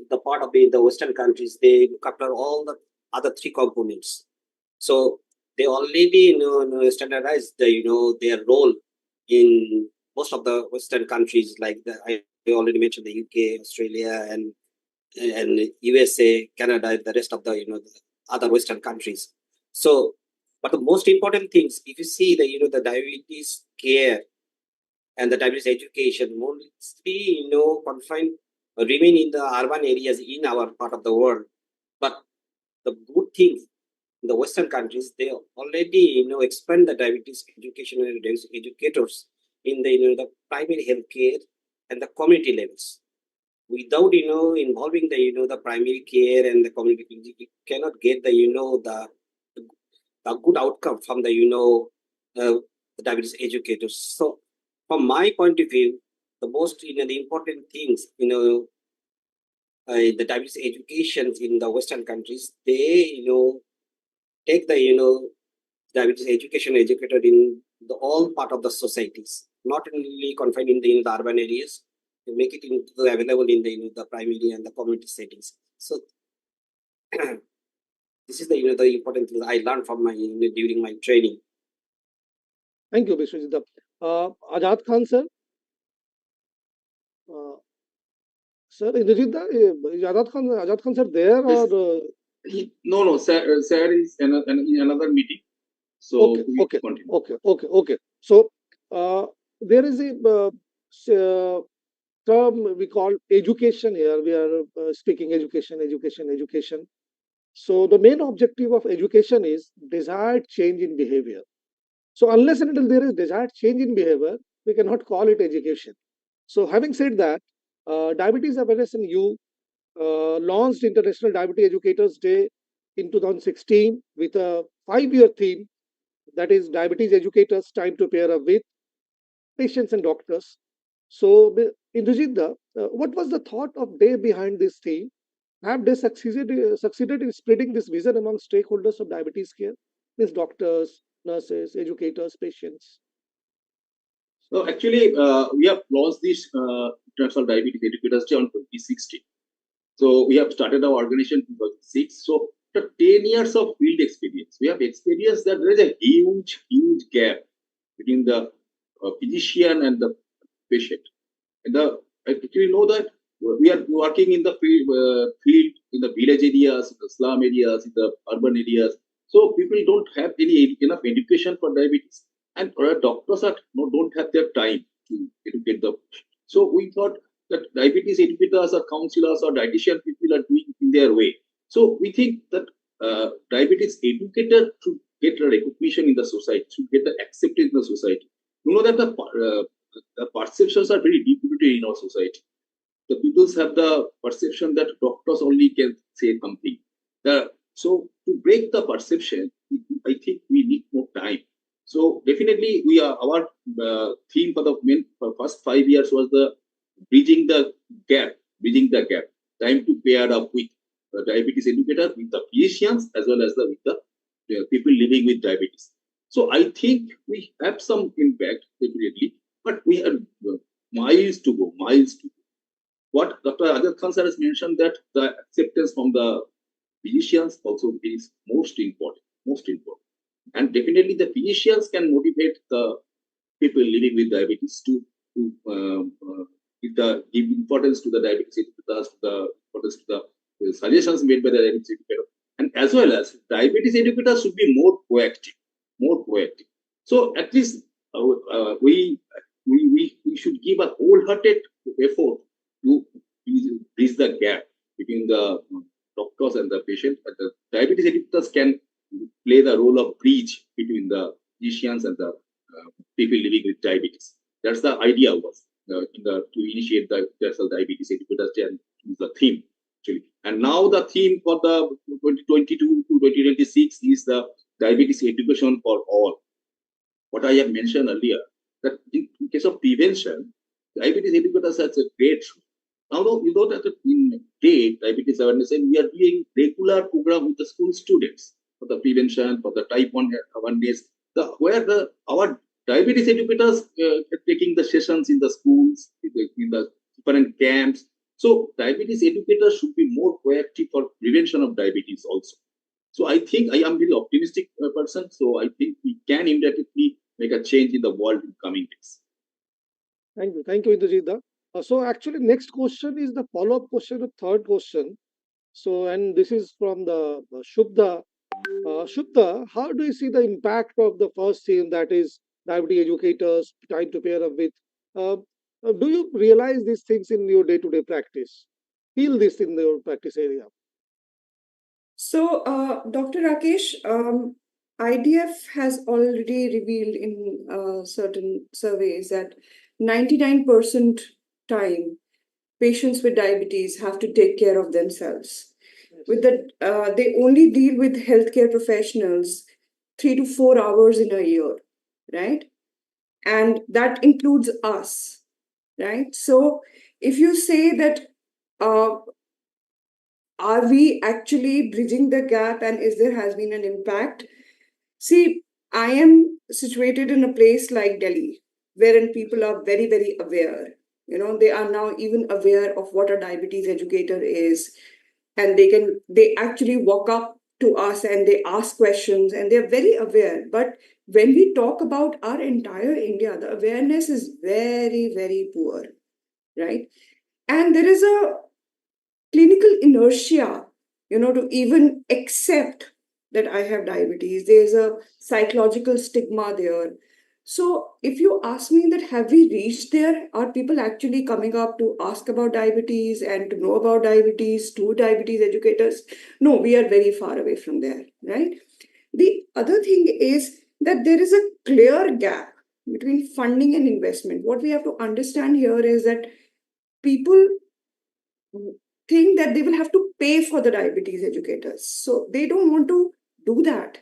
the part of the Western countries, they look after all the other three components. So they already standardized their role in most of the Western countries, like I already mentioned the UK, Australia, and USA, Canada, the rest of the the other Western countries. So, but the most important things, if you see the diabetes care and the diabetes education, mostly confined remain in the urban areas in our part of the world. But the good thing in the Western countries, they already expand the diabetes education and diabetes educators in the primary healthcare and the community levels. Without involving the primary care and the community, you cannot get the good outcome from the diabetes educators. So from my point of view, the most the important things the diabetes education in the Western countries, they take the diabetes education educator in the all part of the societies, not only confined in the urban areas, to make it available in the primary and the community settings. So this is the important thing I learned from my during my training. Thank you, Vishwajit. Ajad Khan, sir. Sir, Indrajit, is Ajad Khan, sir, there Yes. or? No, sir is in another meeting. So Okay, we okay, continue. okay. So there is a term we call education here. We are speaking education. So the main objective of education is desired change in behavior. So unless and until there is desired change in behavior, we cannot call it education. So having said that, Diabetes Awareness and You launched International Diabetes Educators Day in 2016 with a 5-year theme, that is diabetes educators time to pair up with patients and doctors. So Indrajit, what was the thought of day behind this theme? Have they succeeded in spreading this vision among stakeholders of diabetes care? Means doctors, nurses, educators, patients. So actually, we have launched this International Diabetes Educators Day on 2016. So we have started our organization in 2006. So after 10 years of field experience, we have experienced that there is a huge gap between the physician and the patient. And actually know that we are working in the field in the village areas, in the slum areas, in the urban areas. So people don't have enough education for diabetes, and doctors don't have their time to educate the. So we thought that diabetes educators or counselors or dietitian people are doing in their way. So we think that diabetes educator should get a recognition in the society, should get the acceptance in the society. You know that the perceptions are very deep-rooted in our society. The people have the perception that doctors only can say something. So to break the perception, I think we need more time. So definitely, our theme for for first 5 years was the bridging the gap, time to pair up with the diabetes educator, with the physicians, as well as with the people living with diabetes. So I think we have some impact, definitely, but we have miles to go. What Dr. Ajat Khan sir has mentioned, that the acceptance from the physicians also is most important. And definitely the physicians can motivate the people living with diabetes to give importance to the diabetes educators, to the importance to the suggestions made by the diabetes educator, and as well as diabetes educators should be more proactive. So at least we should give a wholehearted effort to bridge the gap between the doctors and the patient. And the diabetes educators can play the role of bridge between the physicians and the people living with diabetes. That's the idea was. to initiate the Universal Diabetes Educators Day, and is the theme actually. And now the theme for the 2022 to 2026 is the diabetes education for all. What I have mentioned earlier, that in case of prevention, diabetes educators has a great role. Now, you know that in day diabetes awareness, and we are doing regular program with the school students for the prevention, for the type 1 awareness, where our diabetes educators are taking the sessions in the schools, in the different camps. So diabetes educators should be more proactive for prevention of diabetes also. So I think I am very optimistic person. So I think we can immediately make a change in the world in coming days. Thank you, Indrajita. So actually, next question is the follow-up question of third question. So, and this is from the Shubda. Shubda, how do you see the impact of the first theme, that is diabetes educators trying to pair up with? Uh, do you realize these things in your day-to-day practice? Feel this in your practice area? So, Dr. Rakesh, IDF has already revealed in certain surveys that 99% time patients with diabetes have to take care of themselves. With that, they only deal with healthcare professionals 3 to 4 hours in a year, right? And that includes us, right? So, if you say that, uh, are we actually bridging the gap, and is there has been an impact? See, I am situated in a place like Delhi, wherein people are very, very aware. They are now even aware of what a diabetes educator is, and they actually walk up to us and they ask questions, and they're very aware. But when we talk about our entire India, the awareness is very, very poor, right? And there is a clinical inertia, to even accept that I have diabetes. There's a psychological stigma there. So, if you ask me that have we reached there, are people actually coming up to ask about diabetes and to know about diabetes to diabetes educators? No, we are very far away from there, right? The other thing is that there is a clear gap between funding and investment. What we have to understand here is that people think that they will have to pay for the diabetes educators. So they don't want to do that.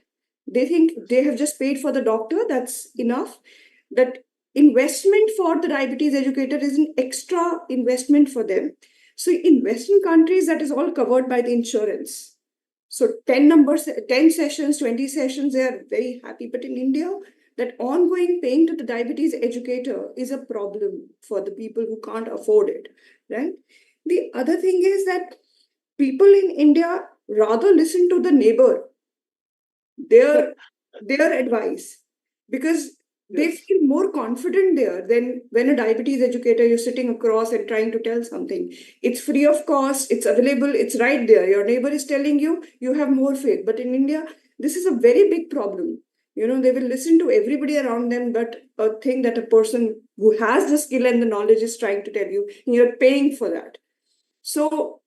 They think they have just paid for the doctor, that's enough. That investment for the diabetes educator is an extra investment for them. So in Western countries, that is all covered by the insurance. So 10 sessions, 20 sessions, they are very happy. But in India, that ongoing paying to the diabetes educator is a problem for the people who can't afford it, right? The other thing is that people in India rather listen to the neighbor, their advice, because they Yes. feel more confident there than when a diabetes educator you're sitting across and trying to tell something. It's free of cost, it's available, it's right there. Your neighbor is telling you, you have more faith. But in India, this is a very big problem. They will listen to everybody around them, but a thing that a person who has the skill and the knowledge is trying to tell you, and you're paying for that. So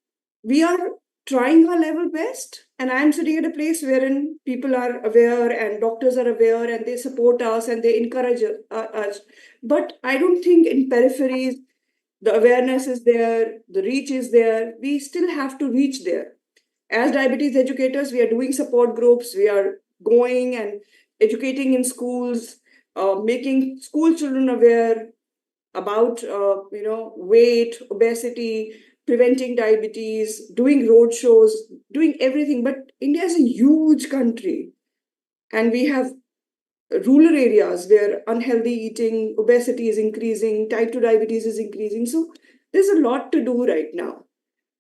we are trying our level best, and I'm sitting at a place wherein people are aware and doctors are aware and they support us and they encourage us. But I don't think in peripheries the awareness is there, the reach is there. We still have to reach there. As diabetes educators, we are doing support groups, we are going and educating in schools, making school children aware about weight, obesity, preventing diabetes, doing road shows, doing everything. But India is a huge country, and we have rural areas where unhealthy eating, obesity is increasing, type 2 diabetes is increasing. So there's a lot to do right now,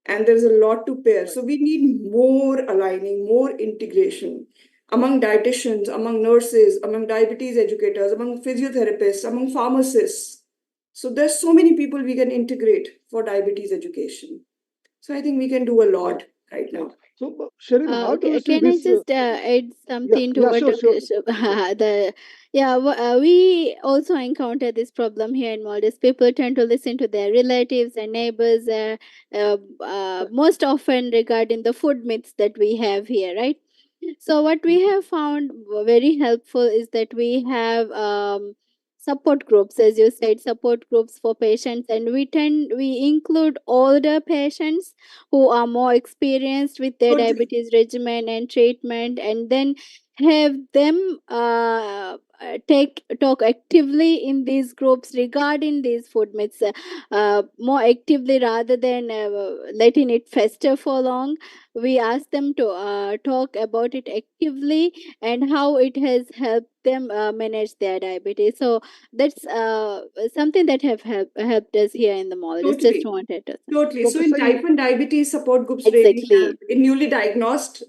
and there's a lot to pair. So we need more aligning, more integration among dietitians, among nurses, among diabetes educators, among physiotherapists, among pharmacists. So there's so many people we can integrate for diabetes education. So I think we can do a lot right now. So, Sherin, how do you Okay, see can I this? just add Yeah, something to yeah, what sure, sure. the yeah we also encounter this problem here in Maldives. People tend to listen to their relatives and neighbors most often regarding the food myths that we have here, right? So what we have found very helpful is that we have support groups, as you said, support groups for patients, and we include older patients who are more experienced with their Totally. diabetes regimen and treatment, and then have them talk actively in these groups regarding these food myths, more actively rather than letting it fester for long. We ask them to talk about it actively and how it has helped them manage their diabetes. So that's something that have helped us here in the mall. Just Totally. wanted to say. Totally. So Dr. in Saeed, type 1 diabetes, support groups really Exactly. help. In newly diagnosed,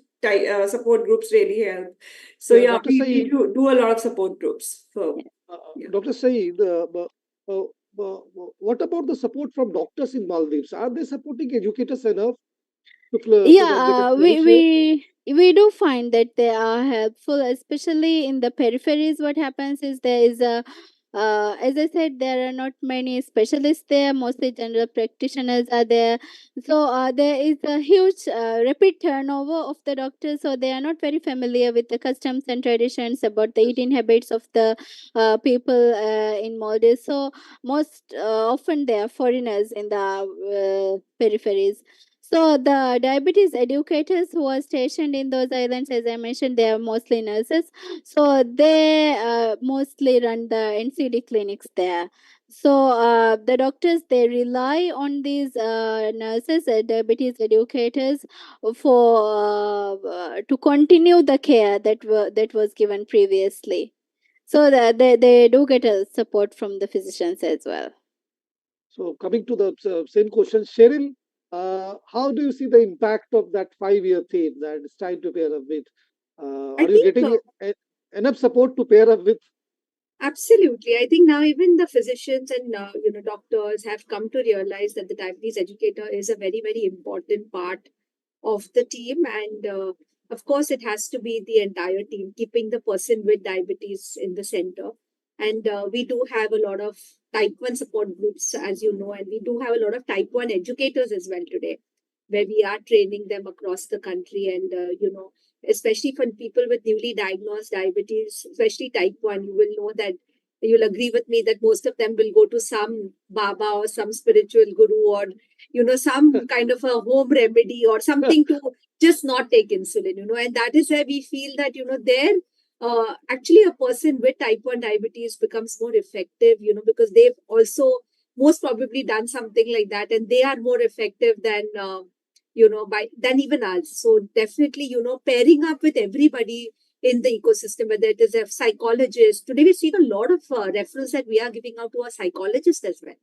support groups really help. So yeah, yeah, Dr. we Saeed, do a lot of support groups. So yeah. Dr. Saeed, what about the support from doctors in Maldives? Are they supporting educators enough so that they can Yeah, flourish here? we do find that they are helpful, especially in the peripheries. What happens is there is a as I said, there are not many specialists there. Mostly general practitioners are there. So there is a huge rapid turnover of the doctors. So they are not very familiar with the customs and traditions about the Yes. eating habits of the people in Maldives. So most often they are foreigners in the peripheries. So the diabetes educators who are stationed in those islands, as I mentioned, they are mostly nurses. So they mostly run the NCD clinics there. So the doctors, they rely on these nurses, diabetes educators, for to continue the care that was given previously. So that they do get a support from the physicians as well. So coming to the same question, Cheryl, how do you see the impact of that 5-year theme that it's time to pair up with? I Are you think getting enough support to pair up with? absolutely. I think now even the physicians and doctors have come to realize that the diabetes educator is a very very important part of the team, and of course it has to be the entire team keeping the person with diabetes in the center. And we do have a lot of type 1 support groups, as you know, and we do have a lot of type 1 educators as well today, where we are training them across the country. And especially for people with newly diagnosed diabetes, especially type 1, you will know that you'll agree with me that most of them will go to some baba or some spiritual guru, or some kind of a home remedy or something to just not take insulin, and that is where we feel that there actually a person with type 1 diabetes becomes more effective, because they've also most probably done something like that, and they are more effective than than even us. So definitely, pairing up with everybody in the ecosystem, whether it is a psychologist. Today we've seen a lot of referrals that we are giving out to a psychologist as well.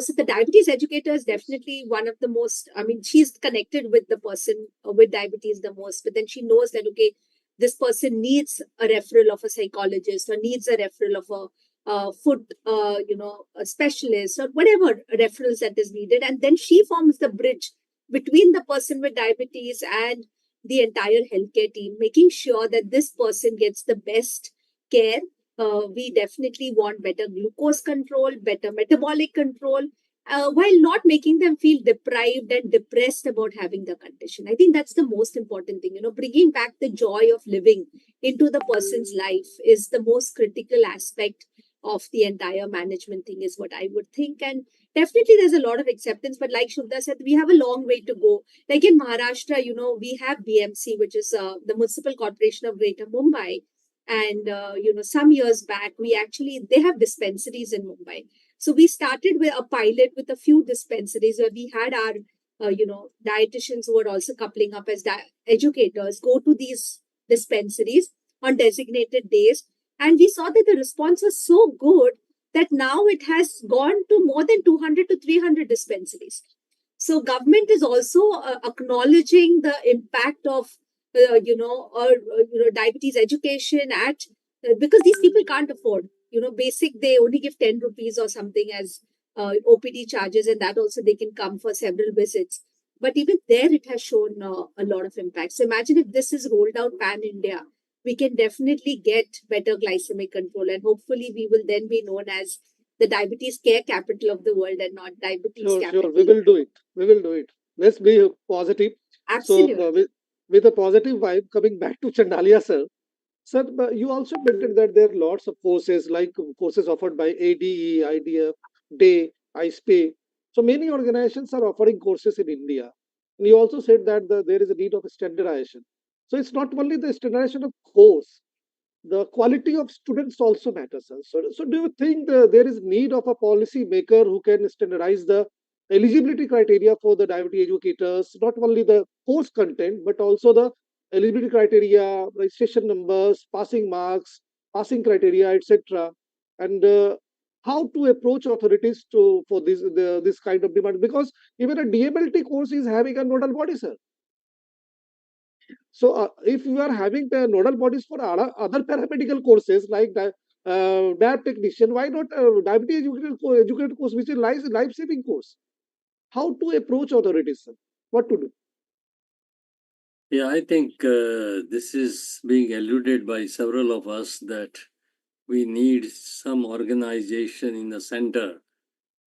So the diabetes educator is Yes. definitely one of the most, I mean, she's connected with the person with diabetes the most, but then she knows that, okay, this person needs a referral of a psychologist or needs a referral of a food, a specialist or whatever referrals that is needed. And then she forms the bridge between the person with diabetes and the entire healthcare team, making sure that this person gets the best care. We definitely want better glucose control, better metabolic control, while not making them feel deprived and depressed about having the condition. I think that's the most important thing. Bringing back the joy of living into the person's life is the most critical aspect of the entire management thing, is what I would think. And definitely there's a lot of acceptance, but like Shubda said, we have a long way to go. Like in Maharashtra, we have BMC, which is the Municipal Corporation of Greater Mumbai. And some years back, they have dispensaries in Mumbai. So we started with a pilot with a few dispensaries where we had our dietitians who were also coupling up as educators go to these dispensaries on designated days, and we saw that the response was so good that now it has gone to more than 200 to 300 dispensaries. So government is also acknowledging the impact of diabetes education at because these people can't afford basic. They only give 10 rupees or something as OPD charges, and that also they can come for several visits. But even there, it has shown a lot of impact. So imagine if this is rolled out pan India, we can definitely get better glycemic control, and hopefully we will then be known as the diabetes care capital of the world and not diabetes Sure, sure. We capital. will do it. We will do it. Let's be positive. So, Absolutely. with a positive vibe, coming back to Chandalia, sir. Sir, but you also mentioned that there are lots of courses like courses offered by ADE, IDF, DAY, ISPay. So many organizations are offering courses in India. And you also said that there is a need of standardization. So it's not only the standardization of course, the quality of students also matters, sir. So do you think there is need of a policy maker who can standardize the eligibility criteria for the diabetes educators, not only the course content, but also the eligibility criteria, registration numbers, passing marks, passing criteria, etc. And how to approach authorities to for this kind of demand? Because even a DMLT course is having a nodal body, sir. So, if you are having the nodal bodies for other paramedical courses like lab technician, why not diabetes educated course, which is life saving course? How to approach authorities, sir? What to do? Yeah, I think this is being alluded by several of us that we need some organization in the center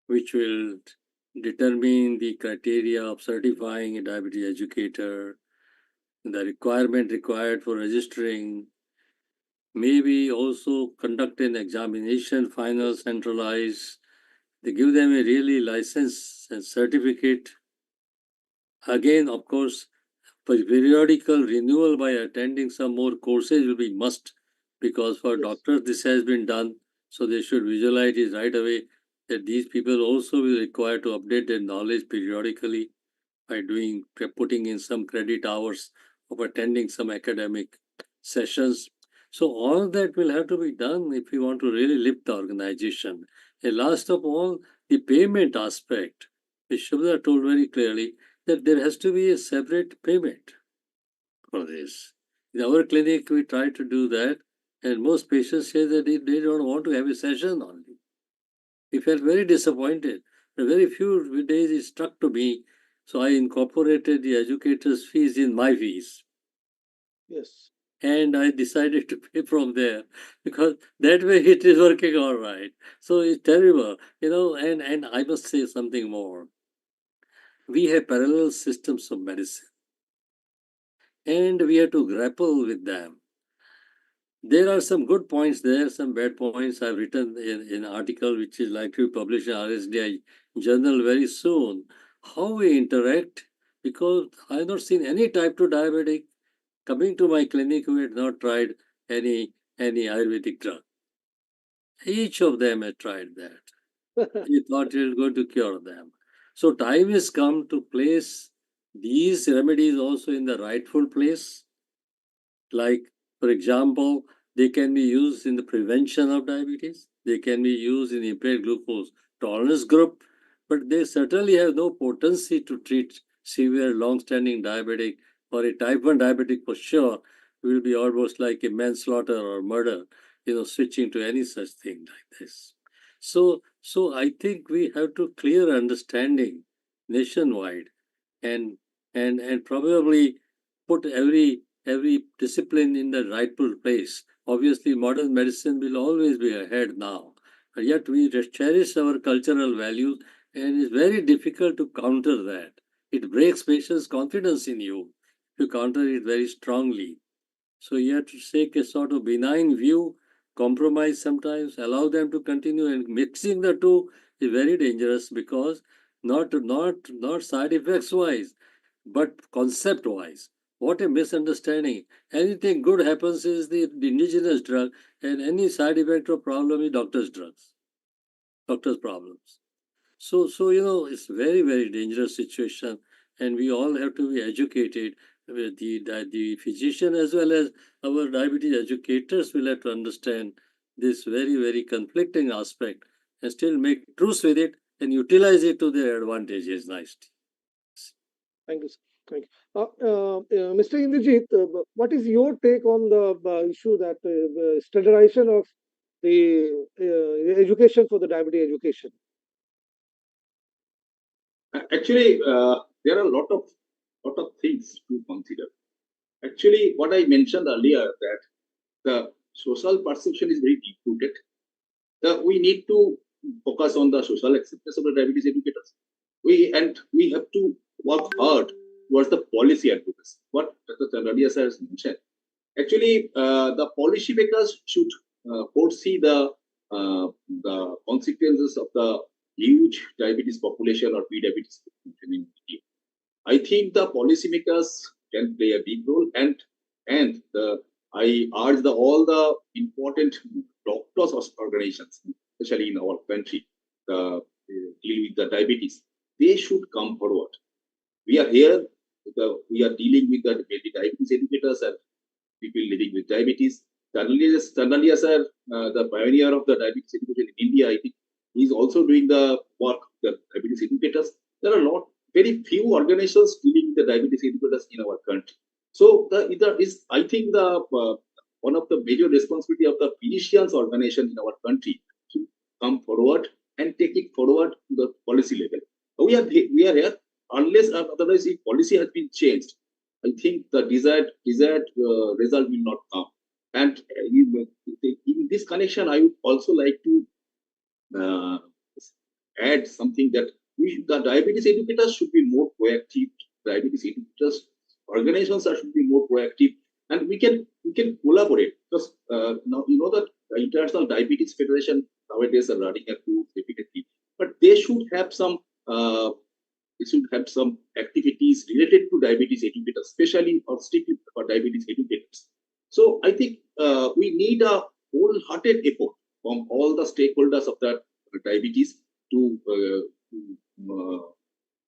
which will determine the criteria of certifying a diabetes educator, the requirement required for registering, maybe also conduct an examination, final, centralized. They give them a really license and certificate. Again, of course, periodical renewal by attending some more courses will be must, because for Yes. doctors this has been done, so they should visualize it right away that these people also will require to update their knowledge periodically by putting in some credit hours of attending some academic sessions. So all that will have to be done if we want to really lift the organization. And last of all, the payment aspect. Shubhra told very clearly that there has to be a separate payment for this. In our clinic, we try to do that, and most patients say that they don't want to have a session only. We felt very disappointed. The very few days it struck to me, so I incorporated the educator's fees in my fees. Yes. And I decided to pay from there because that way it is working all right. So it's terrible, and I must say something more. We have parallel systems of medicine and we have to grapple with them. There are some good points there, some bad points. I've written in an article which is likely to be published in RSDI journal very soon. How we interact, because I have not seen any type 2 diabetic coming to my clinic who had not tried any Ayurvedic drug. Each of them had tried that. They thought it was going to cure them. So time has come to place these remedies also in the rightful place. Like, for example, they can be used in the prevention of diabetes. They can be used in impaired glucose tolerance group, but they certainly have no potency to treat severe long-standing diabetic or a type 1 diabetic for sure will be almost like a manslaughter or murder, switching to any such thing like this. So I think we have to clear understanding nationwide and and probably put every discipline in the rightful place. Obviously, modern medicine will always be ahead now, but yet we cherish our cultural values, and it's very difficult to counter that. It breaks patients' confidence in you if you counter it very strongly. So you have to take a sort of benign view, compromise sometimes, allow them to continue, and mixing the two is very dangerous because not side effects wise, but concept wise. What a misunderstanding. Anything good happens is the indigenous drug, and any side effect or problem is doctor's problems. So it's very, very dangerous situation, and we all have to be educated. With the physician as well as our diabetes educators will have to understand this very, very conflicting aspect and still make truce with it and utilize it to their advantages nicely. Thank you, sir. Thank you. Mr. Indrajit, what is your take on the issue that standardization of the education for the diabetes education? Actually, there are a lot of things to consider. Actually, what I mentioned earlier that the social perception is very deep rooted. We need to focus on the social acceptance of the diabetes educators. We have to work hard towards the policy advocacy. What Dr. Chandalia sir has mentioned, Actually, the policymakers should foresee the consequences of the huge diabetes population or pre-diabetes population in India. I think the policymakers can play a big role, and I urge all the important doctors or organizations, especially in our country, deal with the diabetes. They should come forward. We are here. We are dealing with the diabetes educators and people living with diabetes. Tanaliya sir, the pioneer of the diabetes education in India, I think he's also doing the work of the diabetes educators. There are not very few organizations dealing with the diabetes educators in our country. So I think one of the major responsibility of the physicians organization in our country to come forward and take it forward to the policy level. We are here unless otherwise if policy has been changed. I think the desired result will not come. And in this connection, I would also like to uh, add something that the diabetes educators should be more proactive. Diabetes educators organizations should be more proactive, and we can collaborate because now you know that the International Diabetes Federation nowadays are running a course repeatedly, but they should have some activities related to diabetes educators, especially or strictly for diabetes educators. So I think we need a wholehearted effort from all the stakeholders of the diabetes to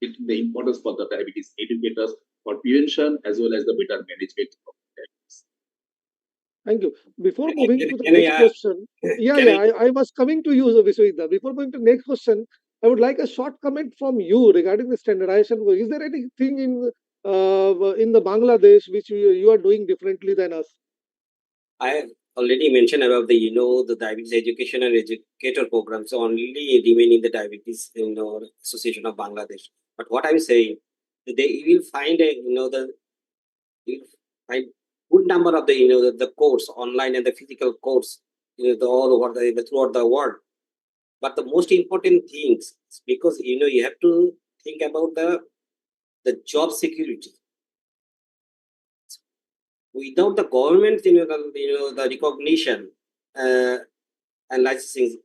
get the importance for the diabetes educators for prevention as well as the better management of diabetes. Thank you. Before moving to the next question, I was coming to you, Vishwita. Before going to the next question, I would like a short comment from you regarding the standardization. Is there anything in the Bangladesh which you are doing differently than us? I already mentioned about the diabetes education and educator programs only remain in the diabetes association of Bangladesh. But what I'm saying, they will find you'll find good number of the course online and the physical course all over throughout the world. But the most important things, because you have to think about the job security. Without the government, the recognition and licensing,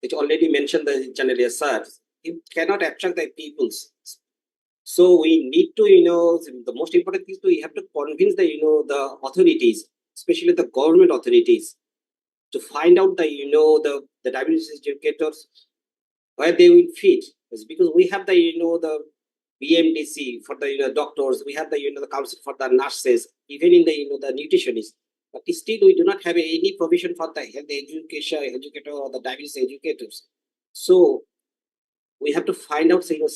which already mentioned the general sir, it cannot attract the peoples. So we need to, the most important thing is we have to convince the authorities, especially the government authorities, to find out the diabetes educators where they will fit. It's because we have the BMDC for the doctors, we have the council for the nurses, even in the nutritionists. But still, we do not have any provision for the health educator or the diabetes educators. So we have to find out some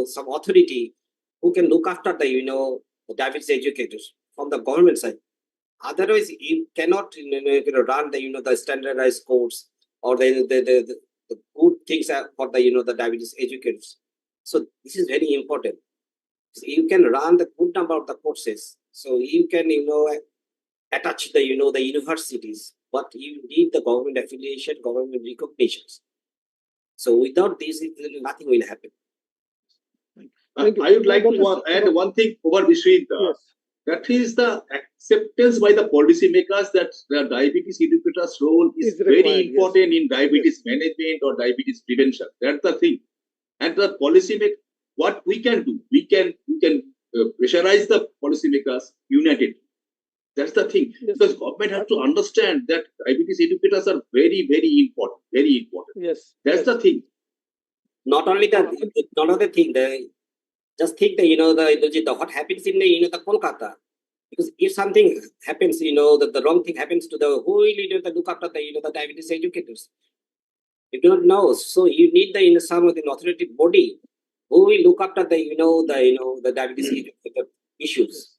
some authority who can look after the diabetes educators from the government side. Otherwise, you cannot run the standardized course or the good things for the diabetes educators. So this is very important. So you can run the good number of the courses. So you can attach the universities, but you need the government affiliation, government recognitions. So without this, nothing will happen. I would like to add one thing over Vishwita. Yes. That is the acceptance by the policymakers that the diabetes educators' role is very important in diabetes management or diabetes prevention. That's the thing. And the policymaker, what we can do, we can pressurize the policymakers united. That's the thing. Yes. Because government has to understand that diabetes educators are very, very important. Very important. Yes. That's the thing. Not only the thing. Just think that what happens in the Kolkata. Because if something happens, the wrong thing happens to the who will look after the diabetes educators. You do not know, so you need some of the authority body who will look after the diabetes educator issues.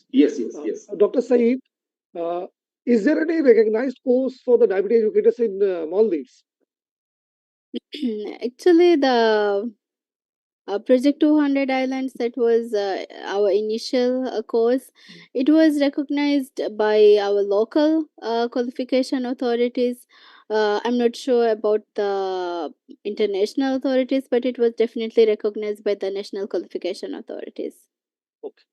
Yes. Dr. Saeed, is there any recognized course for the diabetes educators in Maldives? Actually, the Project 200 Islands, that was our initial course. It was recognized by our local qualification authorities. I'm not sure about the international authorities, but it was definitely recognized by the national qualification authorities.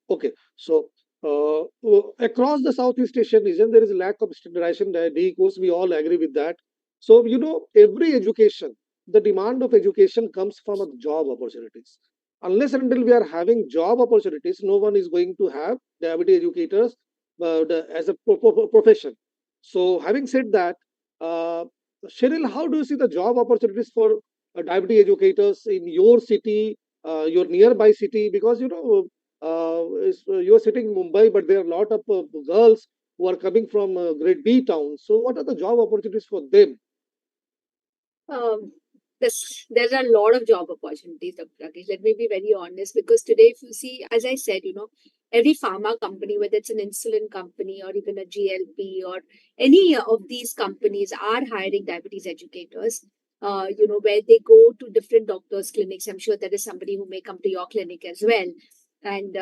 Okay. So Across the Southeast Asian region, there is a lack of standardization D course. We all agree with that. So, every education, the demand of education comes from job opportunities. Unless and until we are having job opportunities, no one is going to have diabetes educators as a profession. So, having said that, Cheryl, how do you see the job opportunities for diabetes educators in your city, your nearby city? Because you're sitting in Mumbai, but there are a lot of girls who are coming from grade B towns. So, what are the job opportunities for them? Um, there's a lot of job opportunities, Dr. Rakesh. Let me be very honest, because today, if you see, as I said, every pharma company, whether it's an insulin company or even a GLP or any of these companies, are hiring diabetes educators. Where they go to different doctors' clinics. I'm sure there is somebody who may come to your clinic as well, and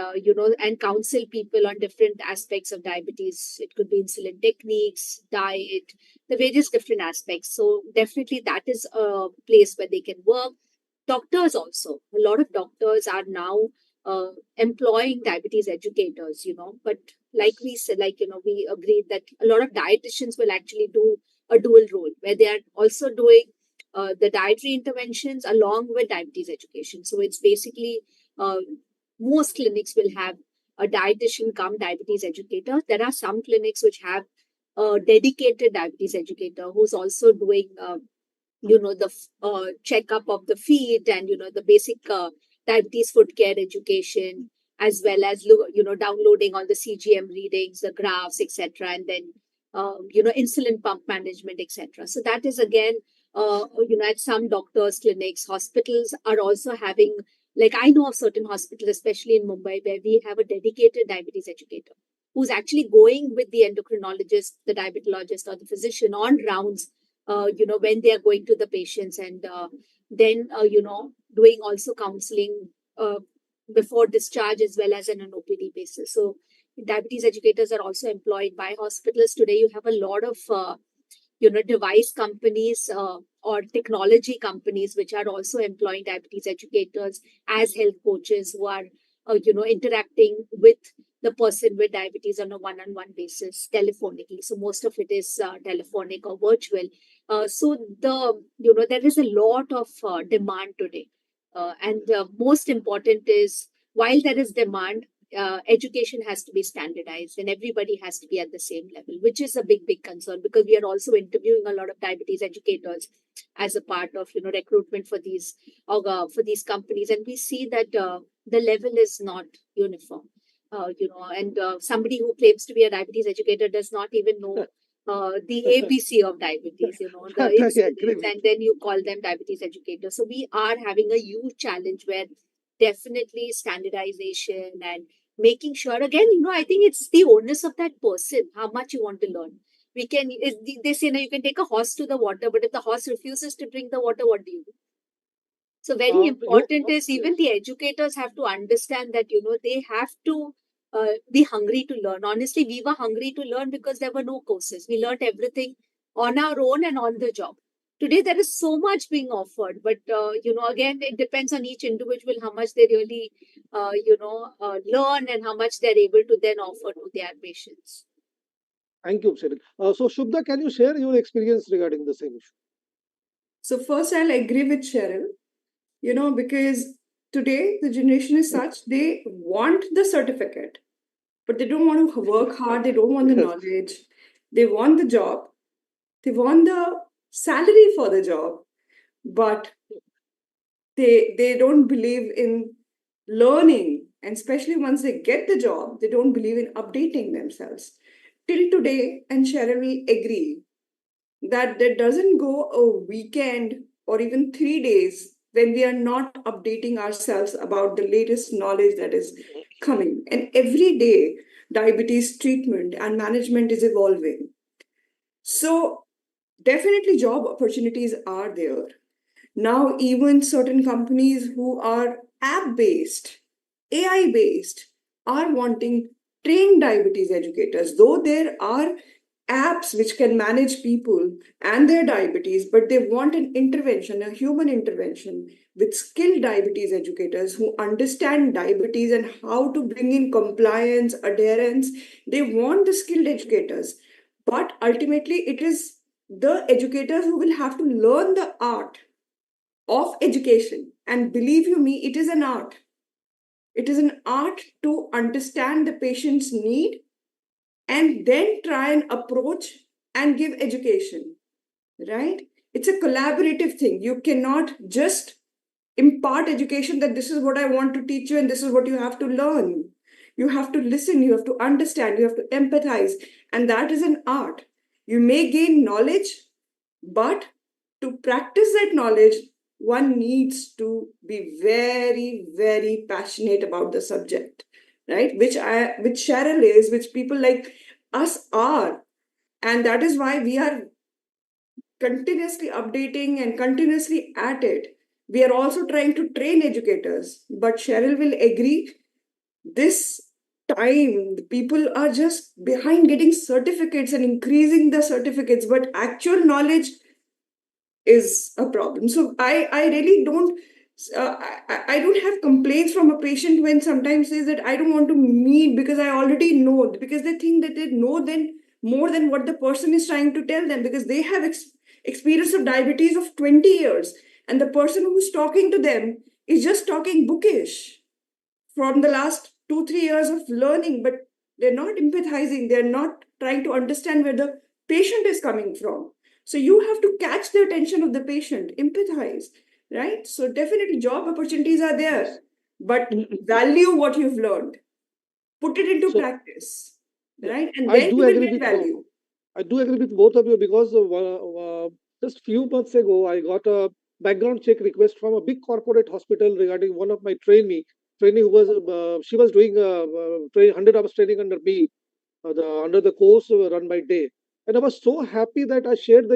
and counsel people on different aspects of diabetes. It could be insulin techniques, diet, the various different aspects. So definitely that is a place where they can work. Doctors also, a lot of doctors are now employing diabetes educators, but like we said, we agreed that a lot of dietitians will actually do a dual role where they are also doing the dietary interventions along with diabetes education. So it's basically uh, most clinics will have a dietitian come diabetes educator. There are some clinics which have a dedicated diabetes educator who's also doing the checkup of the feet and the basic diabetes foot care education, as well as downloading all the CGM readings, the graphs, etc., and then insulin pump management, etc. So that is again at some doctors clinics. Hospitals are also having, like, I know of certain hospitals, especially in Mumbai, where we have a dedicated diabetes educator who's actually going with the endocrinologist, the diabetologist, or the physician on rounds, when they are going to the patients, and then, doing also counseling before discharge as well as on an OPD basis. So diabetes educators are also employed by hospitals. Today, you have a lot of device companies or technology companies which are also employing diabetes educators as health coaches who are interacting with the person with diabetes on a one-on-one basis telephonically. So most of it is telephonic or virtual. So there is a lot of demand today, and most important is, while there is demand, education has to be standardized and everybody has to be at the same level, which is a big concern, because we are also interviewing a lot of diabetes educators as a part of recruitment for these companies, and we see that the level is not uniform. And somebody who claims to be a diabetes educator does not even know the ABC of diabetes, the I agree insulins, with and you. then you call them diabetes educators. So we are having a huge challenge where definitely standardization and making sure, again, I think it's the onus of that person how much you want to learn. They say, you can take a horse to the water, but if the horse refuses to drink the water, what do you do? So very important is, even the educators have to understand that they have to be hungry to learn. Honestly, we were hungry to learn because there were no courses. We learned everything on our own and on the job. Today there is so much being offered, but again, it depends on each individual how much they really learn and how much they're able to then offer to their patients. Thank you, Cheryl. So, Shubda, can you share your experience regarding the same issue? So first, I'll agree with Cheryl, because today the generation is such, they want the certificate, but they don't want to work hard, they don't want the Yes. knowledge, they want the job, they want the salary for the job, but they don't believe in learning, and especially once they get the job, they don't believe in updating themselves. Till today, and Cheryl will agree, that there doesn't go a weekend or even 3 days when we are not updating ourselves about the latest knowledge that is coming. And every day, diabetes treatment and management is evolving. So, definitely, job opportunities are there. Now, even certain companies who are app based, AI based, are wanting trained diabetes educators, though there are apps which can manage people and their diabetes, but they want an intervention, a human intervention with skilled diabetes educators who understand diabetes and how to bring in compliance, adherence. They want the skilled educators, but ultimately it is the educators who will have to learn the art of education. And believe you me, it is an art. It is an art to understand the patient's need and then try and approach and give education, right? It's a collaborative thing. You cannot just impart education that this is what I want to teach you and this is what you have to learn. You have to listen, you have to understand, you have to empathize, and that is an art. You may gain knowledge, but to practice that knowledge, one needs to be very, very passionate about the subject, right? Which Cheryl is, which people like us are. And that is why we are continuously updating and continuously at it. We are also trying to train educators, but Cheryl will agree this time the people are just behind getting certificates and increasing the certificates, but actual knowledge is a problem. So I really don't I don't have complaints from a patient when sometimes says that I don't want to meet because I already know, because they think that they know then more than what the person is trying to tell them, because they have experience of diabetes of 20 years and the person who's talking to them is just talking bookish from the last 2 3 years of learning, but they're not empathizing, they're not trying to understand where the patient is coming from. So you have to catch the attention of the patient, empathize, right? So definitely job opportunities are there, but value what you've learned, put it into So, practice, yeah, right? And I then do you will agree get with value. I do agree with both of you because just few months ago I got a background check request from a big corporate hospital regarding one of my trainee who was she was doing 100 hours training under me, under the course run by day. And I was so happy that I shared the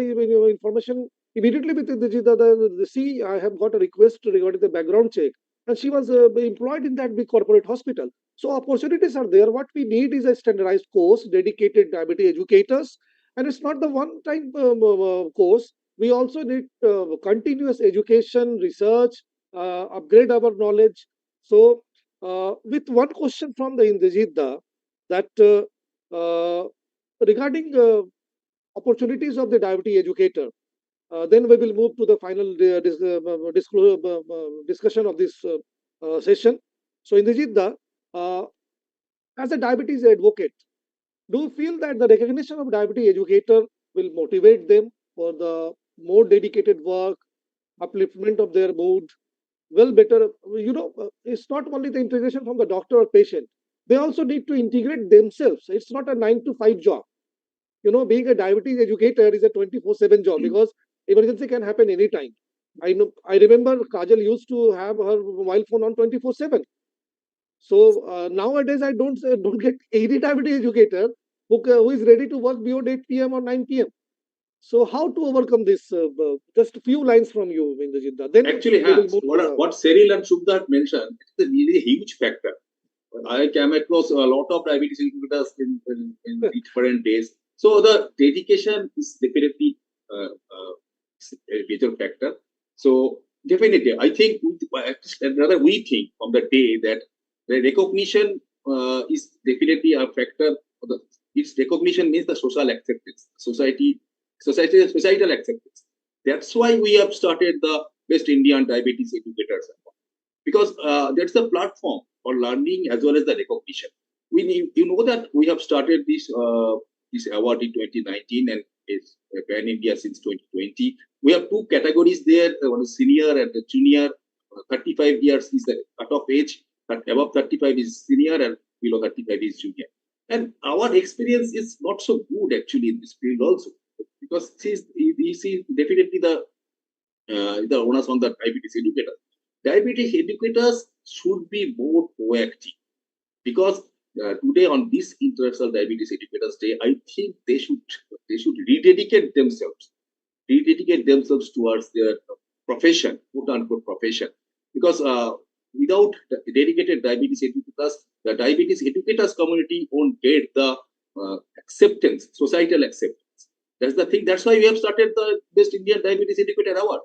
information immediately with the see, I have got a request regarding the background check. And she was employed in that big corporate hospital. So opportunities are there. What we need is a standardized course, dedicated diabetes educators. And it's not the one-time course. We also need continuous education, research, upgrade our knowledge. So with one question from the Indijit, that uh, regarding opportunities of the diabetes educator, then we will move to the final discussion of this session. So, Indijit, uh, as a diabetes advocate, do you feel that the recognition of diabetes educator will motivate them for the more dedicated work, upliftment of their mood, well better? It's not only the integration from the doctor or patient, they also need to integrate themselves. It's not a 9 to 5 job. Being a diabetes educator is a 24/7 job because emergency can happen anytime. I remember Kajal used to have her mobile phone on 24/7. So nowadays I don't get any diabetes educator who is ready to work beyond 8 p.m. or 9 p.m. So how to overcome this? Just a few lines from you, Indrajit. Then Actually, we will has move to the. what Cyril and Shubha had mentioned, it's a really huge factor. I came across a lot of diabetes educators in different days. So the dedication is definitely a major factor. So definitely, I think another we think from the day that the recognition is definitely a factor. Its recognition means the social acceptance, societal acceptance. That's why we have started the West Indian Diabetes Educators, because that's the platform for learning as well as the recognition. You know that we have started this award in 2019 and it's pan India since 2020. We have two categories there: one is senior and the junior. 35 years is the cutoff age, but above 35 is senior and below 35 is junior. And our experience is not so good actually in this field also, because this is definitely the owners on the diabetes educators. Diabetes educators should be more proactive, because today on this International Diabetes Educators Day, I think they should rededicate themselves towards their profession, quote unquote profession, because without dedicated diabetes educators, the diabetes educators community won't get the acceptance, societal acceptance. That's the thing. That's why we have started the Best Indian Diabetes Educator Award.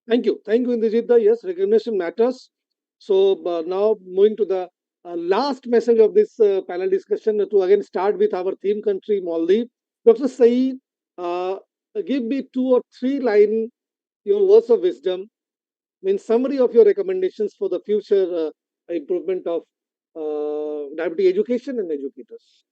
Thank you, Indrajit. Yes, recognition matters. So now moving to the last message of this panel discussion, to again start with our theme country, Maldives. Dr. Saeed, give me 2 or 3 line your words of wisdom, mean summary of your recommendations for the future improvement of diabetes education and educators.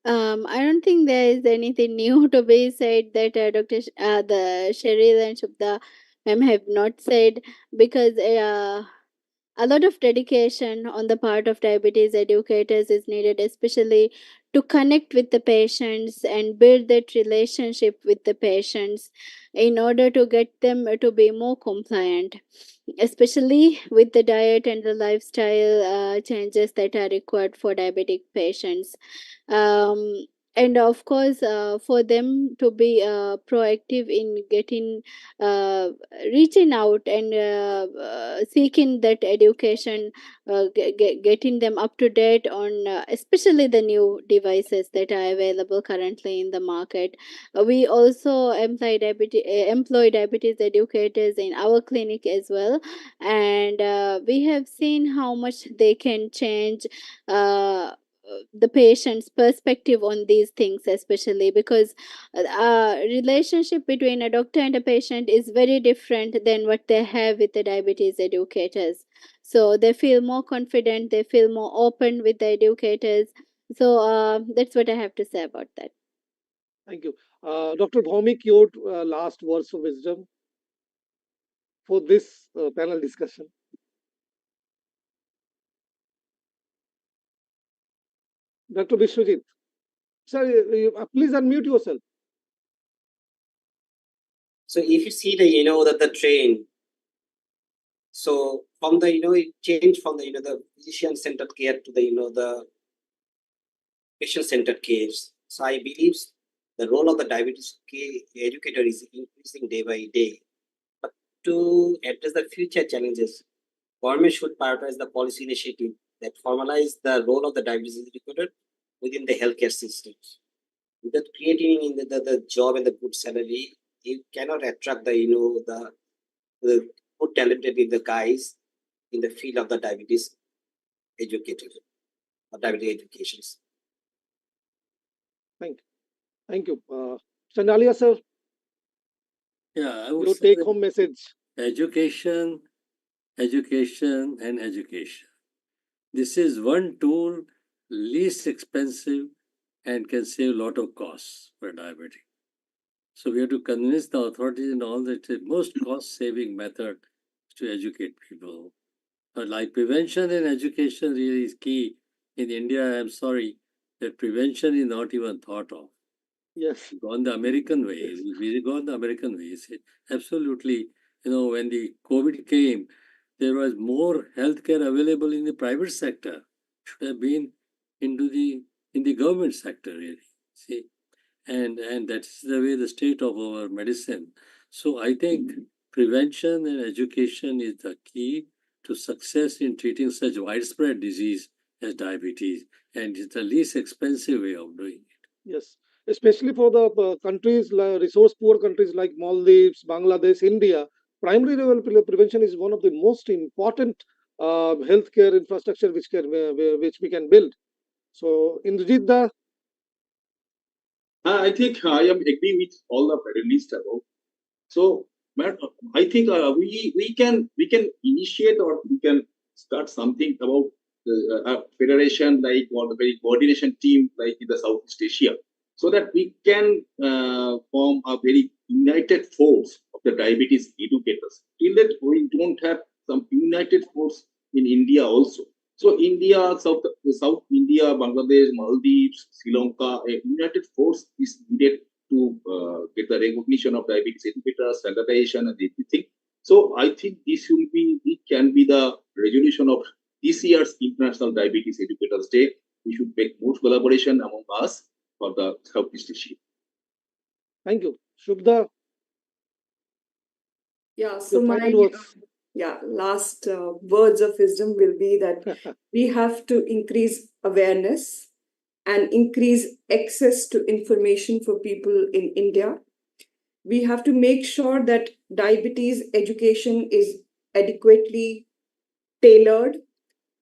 I don't think there is anything new to be said that the Cheryl and Shubda ma'am have not said, because a lot of dedication on the part of diabetes educators is needed, especially to connect with the patients and build that relationship with the patients in order to get them to be more compliant, especially with the diet and the lifestyle changes that are required for diabetic patients. um, and of course, for them to be proactive in getting reaching out and seeking that education, getting them up to date on especially the new devices that are available currently in the market. We also employ diabetes educators in our clinic as well, and we have seen how much they can change the patient's perspective on these things, especially because relationship between a doctor and a patient is very different than what they have with the diabetes educators. So they feel more confident, they feel more open with the educators. So that's what I have to say about that. Thank you. Dr. Bhaumik, your last words of wisdom for this panel discussion. Dr. Vishwajit, sir, please unmute yourself. So if you see the train, so from the it changed from the the physician centered care to the patient centered care. So I believe the role of the diabetes care educator is increasing day by day. But to address the future challenges, government should prioritize the policy initiative that formalize the role of the diabetes educator within the healthcare systems. Without creating in the job and the good salary, you cannot attract the good talented in the guys in the field of the diabetes educator or diabetes educations. Thank you. Chandalia, sir, Yeah, I would your say take home message. education, education, and education. This is one tool, least expensive, and can save a lot of costs for diabetic. So we have to convince the authorities and all that the most cost-saving method is to educate people. But like prevention and education really is key. In India, I'm sorry that prevention is not even thought of. Yes. Gone the American way. Yes. We gone the American way. Absolutely. When the COVID came, there was more healthcare available in the private sector. Should have been in the government sector, really. See, and that's the way the state of our medicine. So I think prevention and education is the key to success in treating such widespread disease as diabetes, and it's the least expensive way of doing it. Yes, especially for the countries, resource poor countries like Maldives, Bangladesh, India, primary level prevention is one of the most important healthcare infrastructure which we can build. So, Indrajit, I think I am agree with all the panelists above. So, I think we can initiate or we can start something about a federation like or a very coordination team like in the Southeast Asia, so that we can form a very united force of the diabetes educators. Till that we don't have some united force in India also. So India, South India, Bangladesh, Maldives, Sri Lanka, a united force is needed to get the recognition of diabetes educators, standardization, and everything. So I think it can be the resolution of this year's International Diabetes Educators Day. We should make more collaboration among us for the Southeast Asia. thank you. Shubda, Yeah, so your my final words. last words of wisdom will be that we have to increase awareness and increase access to information for people in India. We have to make sure that diabetes education is adequately tailored,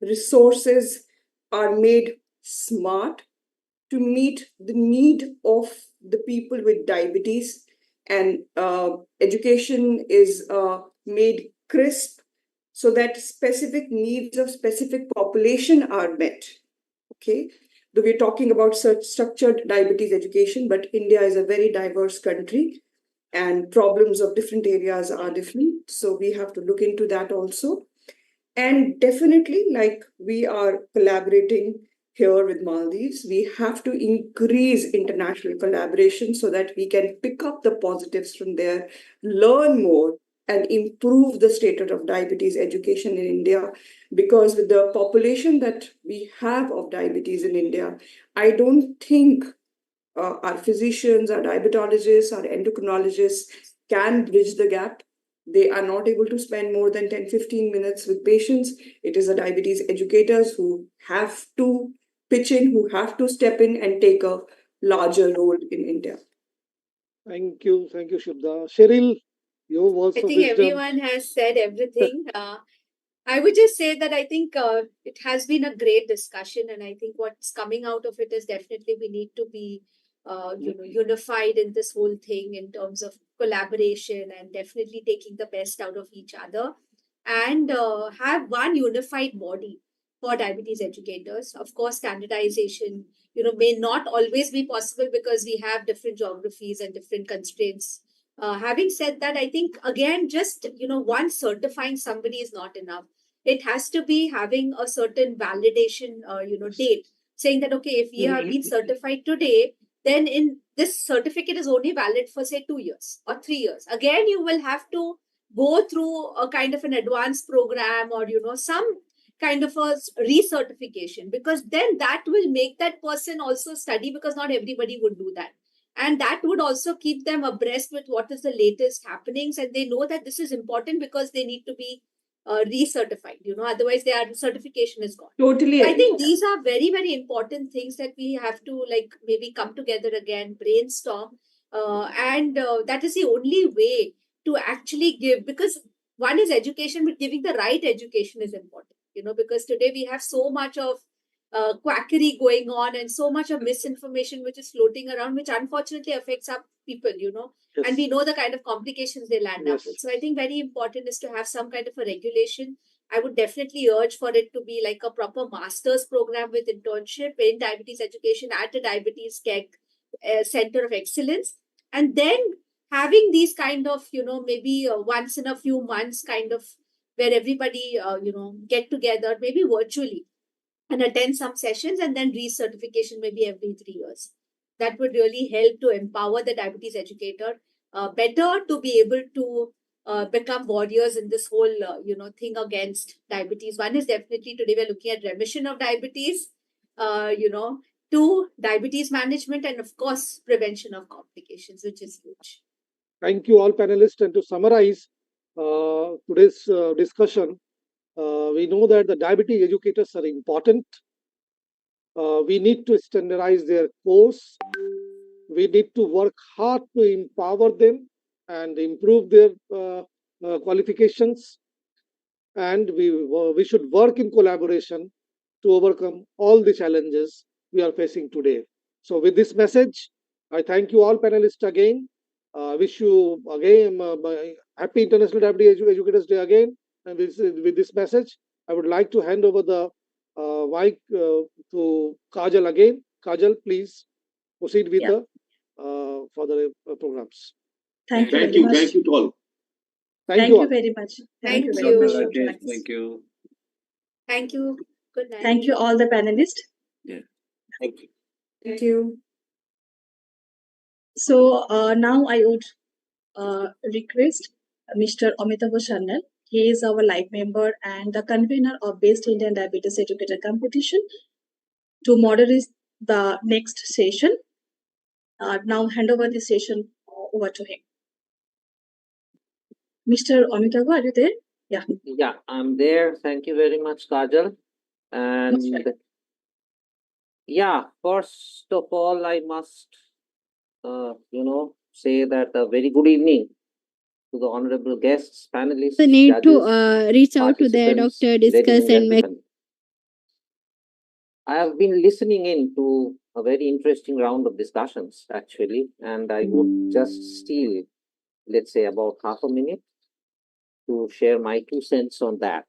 resources are made smart to meet the need of the people with diabetes, and education is made crisp so that specific needs of specific population are met. Okay, though we're talking about such structured diabetes education, but India is a very diverse country and problems of different areas are different, so we have to look into that also. And definitely, like we are collaborating here with Maldives, we have to increase international collaboration so that we can pick up the positives from there, learn more, and improve the status of diabetes education in India. Because with the population that we have of diabetes in India, I don't think our physicians, our diabetologists, our endocrinologists can bridge the gap. They are not able to spend more than 10-15 minutes with patients. It is the diabetes educators who have to pitch in, who have to step in and take a larger role in India. Thank you, Shubda. Cheryl, your words I of think wisdom. everyone has said everything. I would just say that I think it has been a great discussion, and I think what's coming out of it is definitely we need to be, unified in this whole thing in terms of collaboration and definitely taking the best out of each other, and have one unified body for diabetes educators. Of course, standardization, may not always be possible because we have different geographies and different constraints. Having said that, I think again, just one certifying somebody is not enough. It has to be having a certain validation, date, saying that okay, if we have been certified today, then in this certificate is only valid for say 2 years or 3 years. Again, you will have to go through a kind of an advanced program or some kind of a recertification, because then that will make that person also study, because not everybody would do that, and that would also keep them abreast with what is the latest happenings, and they know that this is important because they need to be recertified, otherwise their certification is gone. Totally So I agree. think these are very, very important things that we have to like maybe come together again, brainstorm, and that is the only way to actually give, because one is education, but giving the right education is important, because today we have so much of quackery going on and so much of misinformation which is floating around, which unfortunately affects our people, Yes. and we know the kind of complications they land up Yes. with. So I think very important is to have some kind of a regulation. I would definitely urge for it to be like a proper master's program with internship in diabetes education at a diabetes care center of excellence. And then having these kind of, maybe once in a few months kind of where everybody, get together, maybe virtually, and attend some sessions, and then recertification maybe every 3 years. That would really help to empower the diabetes educator better to be able to become warriors in this whole thing against diabetes. One is definitely today we're looking at remission of diabetes, to diabetes management, and of course prevention of complications, which is huge. Thank you all panelists. And to summarize today's discussion, we know that the diabetes educators are important. We need to standardize their course. We need to work hard to empower them and improve their qualifications. And we should work in collaboration to overcome all the challenges we are facing today. So, with this message, I thank you all panelists again. Wish you again happy International Diabetes Educators Day again. And with this message, I would like to hand over the mic to Kajal again. Kajal, please proceed with Yeah. the further programs. Thank you Thank very you. much. Thank you to all. Thank you all. very much. Thank you you. very much, Dr. Dr. Rakesh, Rakesh. thank you. Thank you. Good night. Thank you all the panelists. Thank you. Thank you. So now I would request Mr. Amitabh Sharnal. He is our live member and the convener of Best Indian Diabetes Educator Competition to moderate the next session. Now hand over the session over to him. Mr. Amitabh, are you there? Yeah. Yeah, I'm there. Thank you very much, Kajal. And Yeah, first of all, I must, say that a very good evening to the honorable guests, panelists, The need to judges, reach out to their participants, doctor, ladies discuss and and make. gentlemen. I have been listening in to a very interesting round of discussions, actually, and I would just steal, let's say, about half a minute to share my 2 cents on that.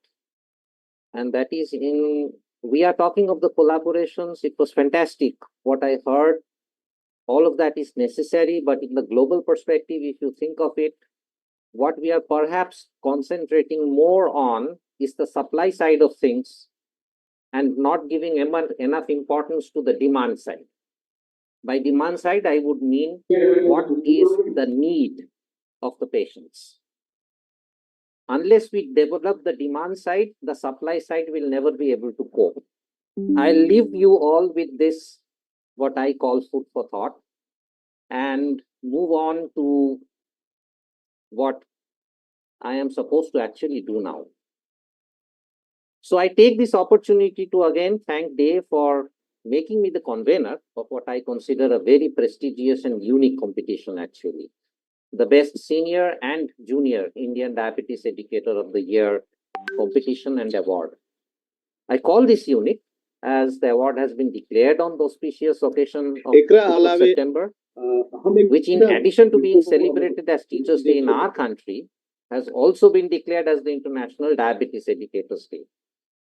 And that is we are talking of the collaborations. It was fantastic what I heard. All of that is necessary, but in the global perspective, if you think of it, what we are perhaps concentrating more on is the supply side of things and not giving enough importance to the demand side. By demand side, I would mean what is the need of the patients. Unless we develop the demand side, the supply side will never be able to cope. I'll leave you all with this, what I call food for thought, and move on to what I am supposed to actually do now. So I take this opportunity to again thank Dave for making me the convener of what I consider a very prestigious and unique competition, actually. The Best Senior and Junior Indian Diabetes Educator of the Year competition and award. I call this unique as the award has been declared on the auspicious occasion of 5th of September, which in addition to being celebrated as Teachers' Day in our country, has also been declared as the International Diabetes Educators' Day.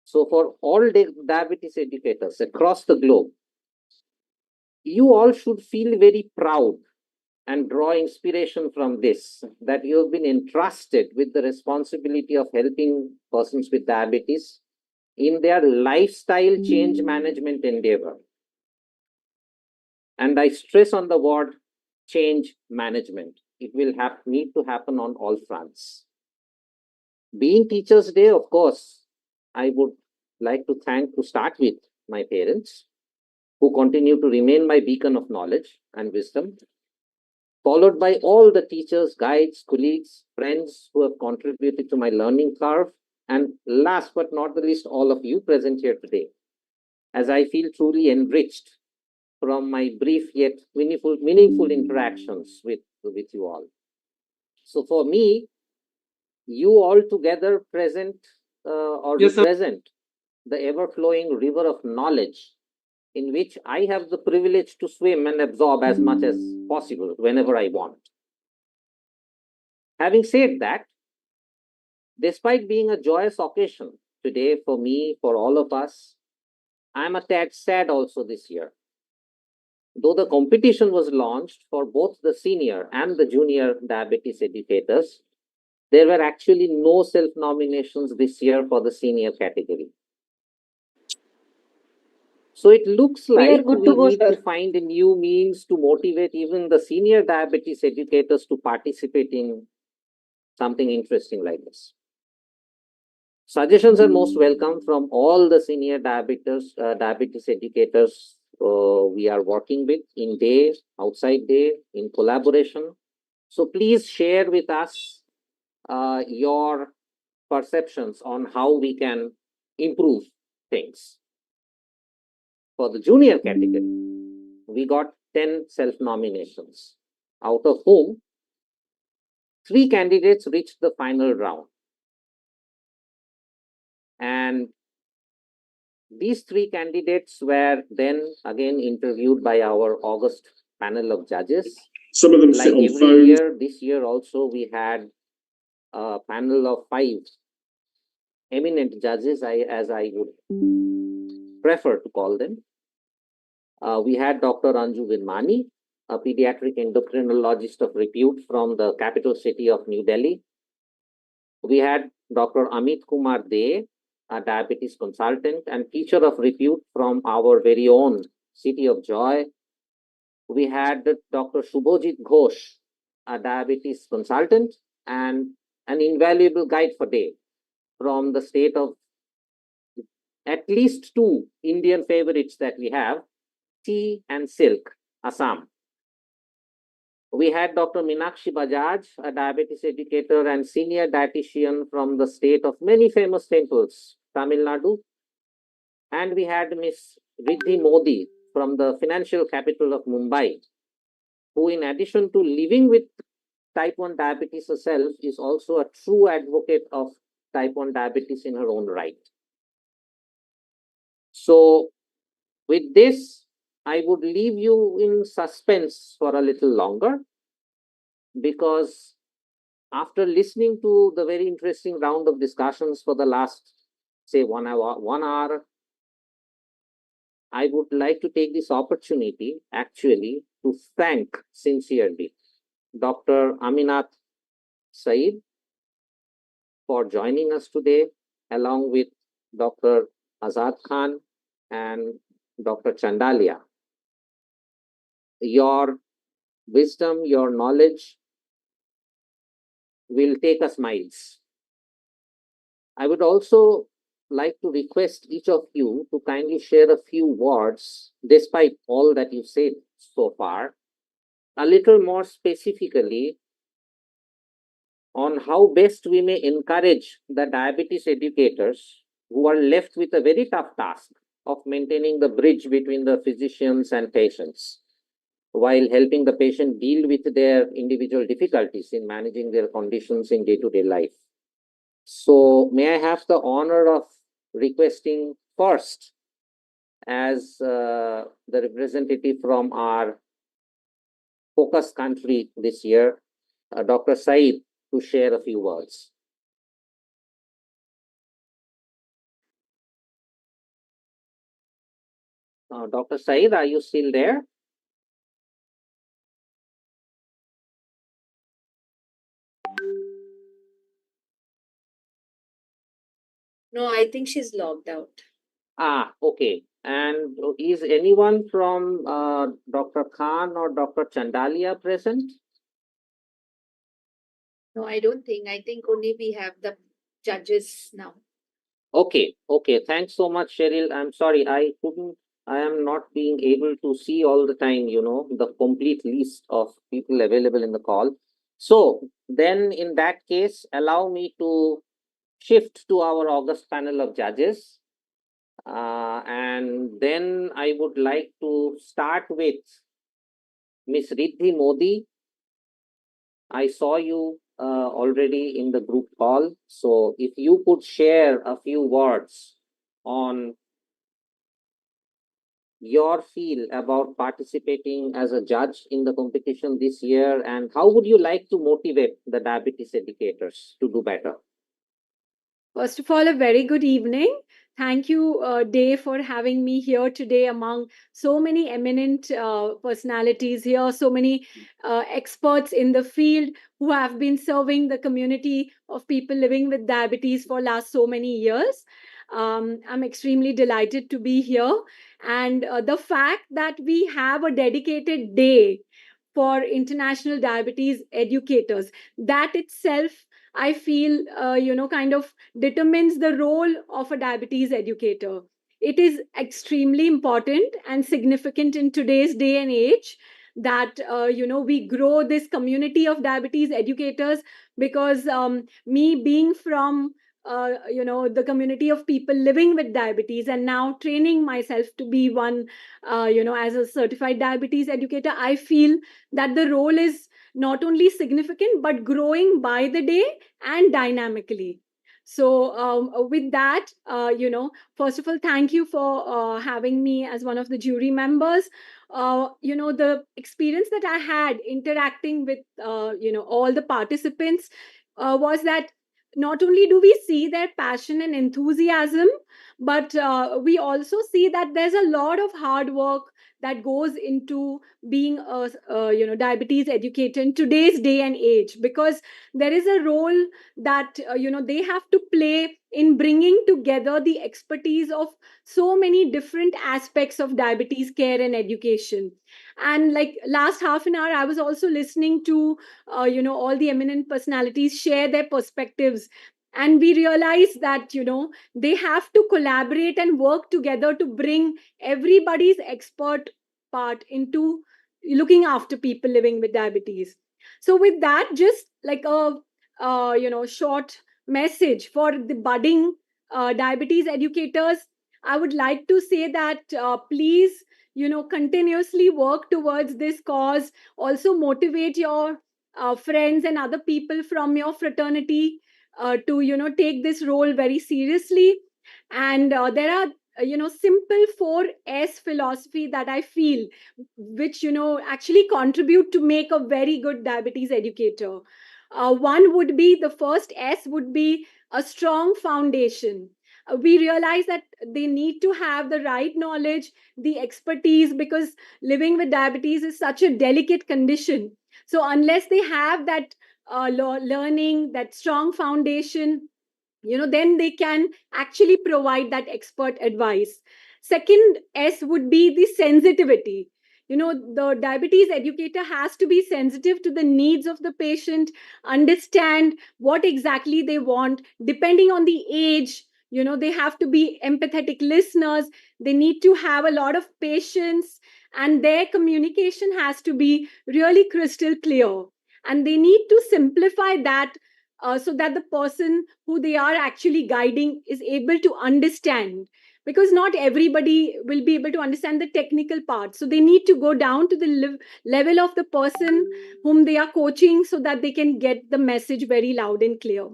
So for all diabetes educators across the globe, you all should feel very proud and draw inspiration from this, that you have been entrusted with the responsibility of helping persons with diabetes in their lifestyle change management endeavor. And I stress on the word change management. It will need to happen on all fronts. Being Teachers' Day, of course, I would like to thank to start with my parents, who continue to remain my beacon of knowledge and wisdom, followed by all the teachers, guides, colleagues, friends who have contributed to my learning curve, and last but not the least, all of you present here today, as I feel truly enriched from my brief yet meaningful interactions with you all. So for me, you all together present represent the ever-flowing river of knowledge in which I have the privilege to swim and absorb as much as possible whenever I want. Having said that, despite being a joyous occasion today for me, for all of us, I'm a tad sad also this year. Though the competition was launched for both the senior and the junior diabetes educators, there were actually no self-nominations this year for the senior category. So it looks like we need to find a new means to motivate even the senior diabetes educators to participate in something interesting like this. Suggestions are most welcome from all the senior diabetes educators we are working with in day, outside day, in collaboration. So please share with us your perceptions on how we can improve things. For the junior category, we got 10 self-nominations, out of whom 3 candidates reached the final round. And these 3 candidates were then again interviewed by our August panel of judges. Some of them like sit on every phones. year, this year also we had a panel of 5 eminent judges, as I would prefer to call them. We had Dr. Anju Virmani, a pediatric endocrinologist of repute from the capital city of New Delhi. We had Dr. Amit Kumar De, a diabetes consultant and teacher of repute from our very own city of Joy. We had Dr. Shubhojit Ghosh, a diabetes consultant and an invaluable guide for day from the state of at least 2 Indian favorites that we have, Tea and Silk, Assam. We had Dr. Meenakshi Bajaj, a diabetes educator and senior dietitian from the state of many famous temples, Tamil Nadu. And we had Miss Riddhi Modi from the financial capital of Mumbai, who, in addition to living with type 1 diabetes herself, is also a true advocate of type 1 diabetes in her own right. So, with this, I would leave you in suspense for a little longer, because after listening to the very interesting round of discussions for the last, say, 1 hour, I would like to take this opportunity actually to thank sincerely Dr. Aminath Saeed for joining us today, along with Dr. Azad Khan and Dr. Chandalia. Your wisdom, your knowledge will take us miles. I would also like to request each of you to kindly share a few words, despite all that you said so far, a little more specifically on how best we may encourage the diabetes educators who are left with a very tough task of maintaining the bridge between the physicians and patients, while helping the patient deal with their individual difficulties in managing their conditions in day-to-day life. So, may I have the honor of requesting first, as the representative from our focus country this year, Dr. Said, to share a few words. Dr. Said, are you still there? No, I think she's logged out. Ah, okay. And is anyone from Dr. Khan or Dr. Chandalia present? No, I don't think. I think only we have the judges now. Okay, okay. Thanks so much, Cheryl. I'm sorry, I am not being able to see all the time, the complete list of people available in the call. So then in that case, allow me to shift to our August panel of judges. And then I would like to start with Miss Riddhi Modi. I saw you already in the group call. So if you could share a few words on your feel about participating as a judge in the competition this year, and how would you like to motivate the diabetes educators to do better? First of all, a very good evening. Thank you, Dave, for having me here today among so many eminent personalities here, so many experts in the field who have been serving the community of people living with diabetes for last so many years. I'm extremely delighted to be here. And the fact that we have a dedicated day for international diabetes educators, that itself I feel, kind of determines the role of a diabetes educator. It is extremely important and significant in today's day and age that, we grow this community of diabetes educators, because me being from the community of people living with diabetes and now training myself to be one, as a certified diabetes educator, I feel that the role is not only significant but growing by the day and dynamically. So with that, first of all, thank you for having me as one of the jury members. The experience that I had interacting with all the participants was that not only do we see their passion and enthusiasm, but we also see that there's a lot of hard work that goes into being a diabetes educator in today's day and age, because there is a role that they have to play in bringing together the expertise of so many different aspects of diabetes care and education. And like last half an hour, I was also listening to all the eminent personalities share their perspectives, and we realize that they have to collaborate and work together to bring everybody's expert part into looking after people living with diabetes. So with that, just like a short message for the budding diabetes educators, I would like to say that please continuously work towards this cause. Also motivate your friends and other people from your fraternity to take this role very seriously. And there are simple 4S philosophy that I feel, which actually contribute to make a very good diabetes educator. One would be, the first S would be a strong foundation. We realize that they need to have the right knowledge, the expertise, because living with diabetes is such a delicate condition. So unless they have that learning, that strong foundation, then they can actually provide that expert advice. Second S would be the sensitivity. The diabetes educator has to be sensitive to the needs of the patient, understand what exactly they want depending on the age. They have to be empathetic listeners, they need to have a lot of patience, and their communication has to be really crystal clear, and they need to simplify that, so that the person who they are actually guiding is able to understand, because not everybody will be able to understand the technical part. So they need to go down to the level of the person whom they are coaching, so that they can get the message very loud and clear.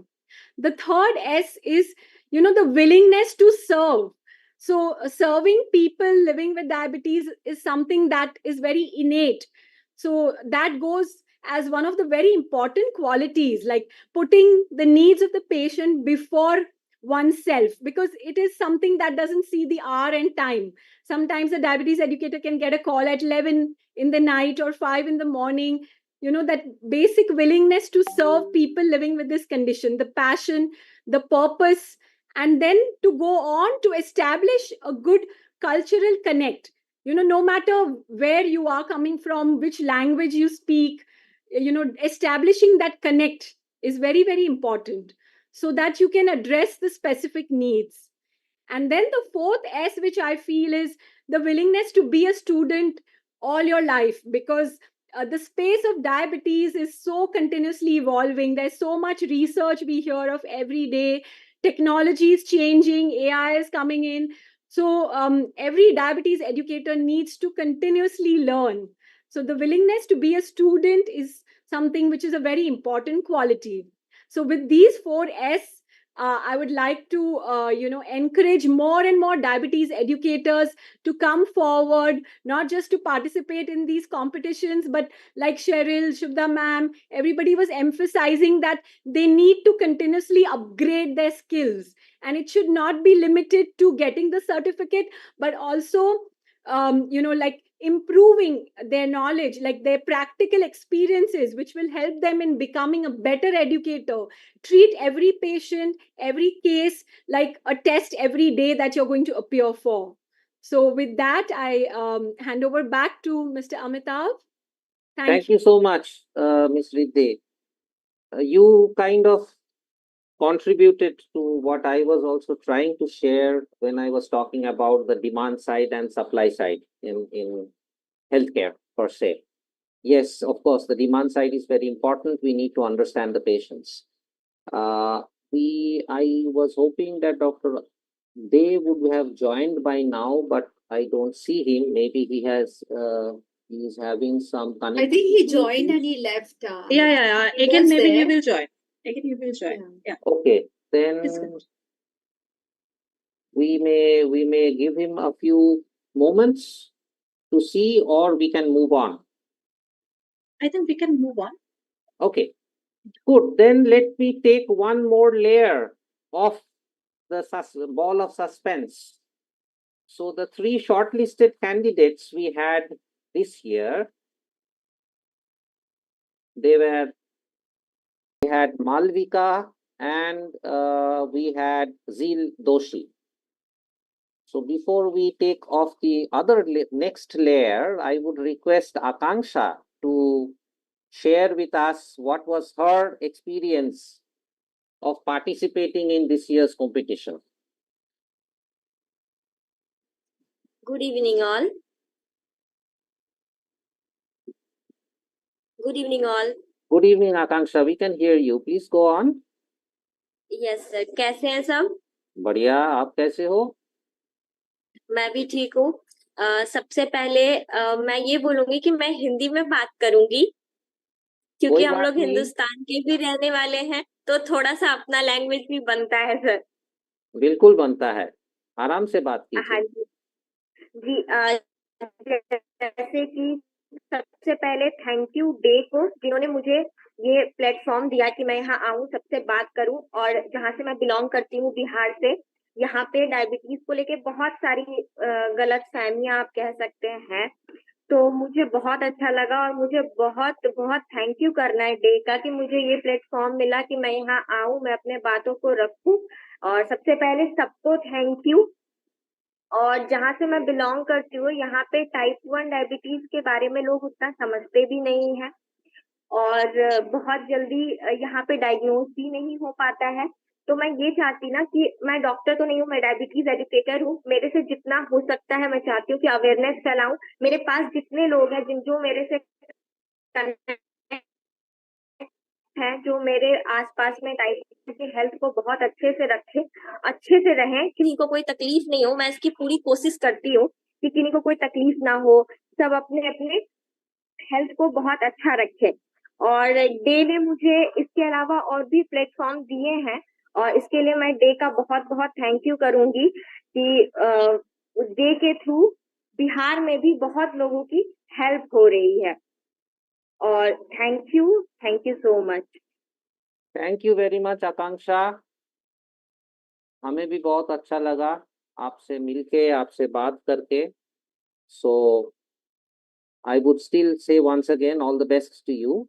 The third S is the willingness to serve. So serving people living with diabetes is something that is very innate. So that goes as one of the very important qualities, like putting the needs of the patient before oneself, because it is something that doesn't see the hour and time. Sometimes a diabetes educator can get a call at 11 in the night or 5 in the morning. That basic willingness to serve people living with this condition, the passion, the purpose, and then to go on to establish a good cultural connect. No matter where you are coming from, which language you speak, establishing that connect is very, very important, so that you can address the specific needs. And then the fourth S, which I feel, is the willingness to be a student all your life, because the space of diabetes is so continuously evolving. There's so much research we hear of every day. Technology is changing, AI is coming in. So every diabetes educator needs to continuously learn. So the willingness to be a student is something which is a very important quality. So with these 4S, I would like to, encourage more and more diabetes educators to come forward, not just to participate in these competitions, but like Cheryl, Shubda ma'am, everybody was emphasizing that they need to continuously upgrade their skills. And it should not be limited to getting the certificate, but also, like improving their knowledge, like their practical experiences, which will help them in becoming a better educator. Treat every patient, every case like a test every day that you're going to appear for. So with that, I hand over back to Mr. Amitav. Thank you so much, Ms. Riddhe. You kind of contributed to what I was also trying to share when I was talking about the demand side and supply side in healthcare per se. Yes, of course, the demand side is very important. We need to understand the patients. Uh, I was hoping that Dr. They would have joined by now, but I don't see him. Maybe he's having some I think he connectivity joined and issues. he left. Yeah. He Again, was maybe he there. will join. Again, he will join. Yeah. Okay, then Disconnect. we may give him a few moments to see, or we can move on. I think we can move on. Okay, good. Then let me take one more layer of the ball of suspense. So the three shortlisted candidates we had this year, we had Malvika and we had Zil Doshi. So before we take off the other next layer, I would request Akanksha to share with us what was her experience of participating in this year's competition. Good evening, all. Good evening, all. Good evening, Akanksha. We can hear you. Please go on. Yes, sir. कैसे हैं सब? बढ़िया, आप कैसे हो? मैं भी ठीक हूँ. सबसे पहले मैं ये बोलूंगी कि मैं हिंदी में बात करूंगी क्योंकि कोई हम बात लोग नहीं। हिंदुस्तान के भी रहने वाले हैं, तो थोड़ा सा अपना लैंग्वेज भी बनता है सर। बिल्कुल बनता है, आराम से बात हाँ कीजिए। जी जैसे कि सबसे पहले थैंक यू डे को, जिन्होंने मुझे ये प्लेटफॉर्म दिया कि मैं यहाँ आऊँ, सबसे बात करूँ। और जहाँ से मैं बिलोंग करती हूँ, बिहार से, यहाँ पे डायबिटीज को लेके बहुत सारी गलत फहमियां आप कह सकते हैं। तो मुझे बहुत अच्छा लगा और मुझे बहुत बहुत थैंक यू करना है डे का कि मुझे ये प्लेटफॉर्म मिला कि मैं यहाँ आऊँ, मैं अपने बातों को रखूँ। और सबसे पहले सबको थैंक यू। और जहाँ से मैं बिलोंग करती हूँ, यहाँ पे टाइप 1 डायबिटीज के बारे में लोग उतना समझते भी नहीं है और बहुत जल्दी यहाँ पे डायग्नोज भी नहीं हो पाता है। तो मैं ये चाहती ना कि मैं डॉक्टर तो नहीं हूँ, मैं डायबिटीज एजुकेटर हूँ। मेरे से जितना हो सकता है मैं चाहती हूँ कि अवेयरनेस फैलाऊं। मेरे पास जितने लोग हैं जिन जो मेरे से हैं, जो मेरे आसपास में टाइप की हेल्थ को बहुत अच्छे से रखे, अच्छे से रहें, किसी को कोई तकलीफ नहीं हो, मैं इसकी पूरी कोशिश करती हूँ कि किसी को कोई तकलीफ ना हो, सब अपने अपने हेल्थ को बहुत अच्छा रखें। और डे ने मुझे इसके अलावा और भी प्लेटफॉर्म दिए हैं और इसके लिए मैं डे का बहुत बहुत थैंक यू करूंगी कि डे के थ्रू बिहार में भी बहुत लोगों की हेल्प हो रही है। और thank you so much. Thank you very much Akanksha, हमें भी बहुत अच्छा लगा आपसे मिलके, आपसे बात करके। So I would still say once again all the best to you.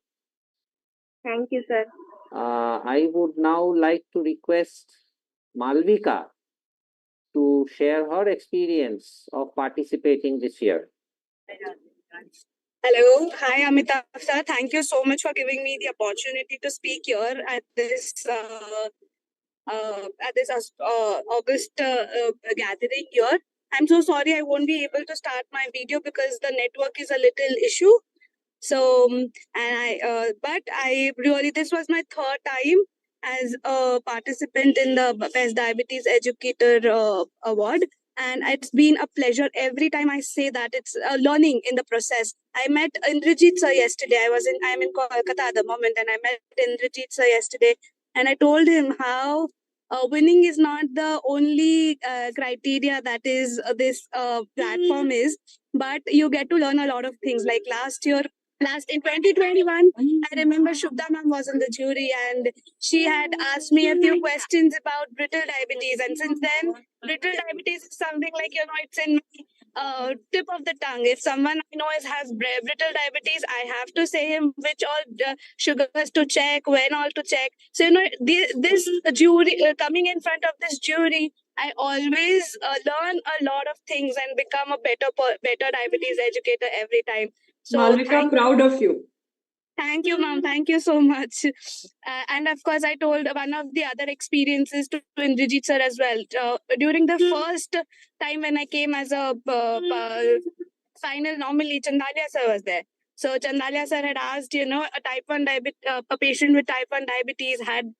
Thank you sir. I would now like to request Malvika to share her experience of participating this year. Hello. Hi, Amitav sir. Thank you so much for giving me the opportunity to speak here at this August gathering here. I'm so sorry I won't be able to start my video because the network is a little issue. So, but I really, this was my third time as a participant in the Best Diabetes Educator Award. And it's been a pleasure every time I say that. It's learning in the process. I met Indrajit sir yesterday. I'm in Kolkata at the moment, and I met Indrajit sir yesterday. And I told him how winning is not the only criteria that is this platform is, but you get to learn a lot of things. Like last in 2021, I remember Shubda ma'am was in the jury and she had asked me a few questions about brittle diabetes. And since then, brittle diabetes is something like, it's in tip of the tongue. If someone I know has brittle diabetes, I have to say him which all sugars to check, when all to check. So, this jury, coming in front of this jury, I always learn a lot of things and become a better diabetes educator every time. So, Malvika, proud of you. Thank you, ma'am. Thank you so much. And of course, I told one of the other experiences to Indrajit sir as well. During the first time when I came as a final nominee, Chandalia sir was there. So Chandalia sir had asked, a patient with type 1 diabetes had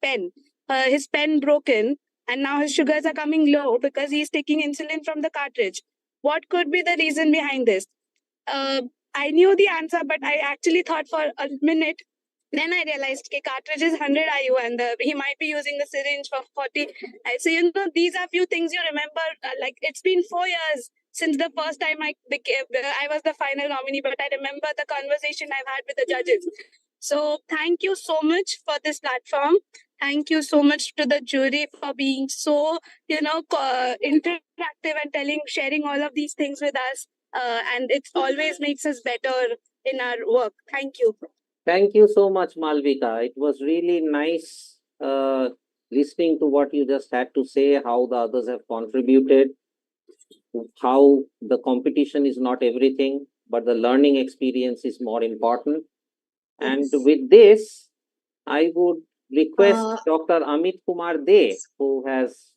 his pen broken, and now his sugars are coming low because he's taking insulin from the cartridge. What could be the reason behind this? I knew the answer, but I actually thought for a minute. Then I realized the cartridge is 100 IU and he might be using the syringe for 40. So, these are few things you remember. Like, it's been 4 years since the first time I was the final nominee, but I remember the conversation I've had with the judges. So, thank you so much for this platform. Thank you so much to the jury for being so, interactive and sharing all of these things with us. And it always makes us better in our work. Thank you. Thank you so much, Malvika. It was really nice listening to what you just had to say, how the others have contributed, how the competition is not everything, but the learning experience is more important. And with this, I would request Dr. Amit Kumar De, who has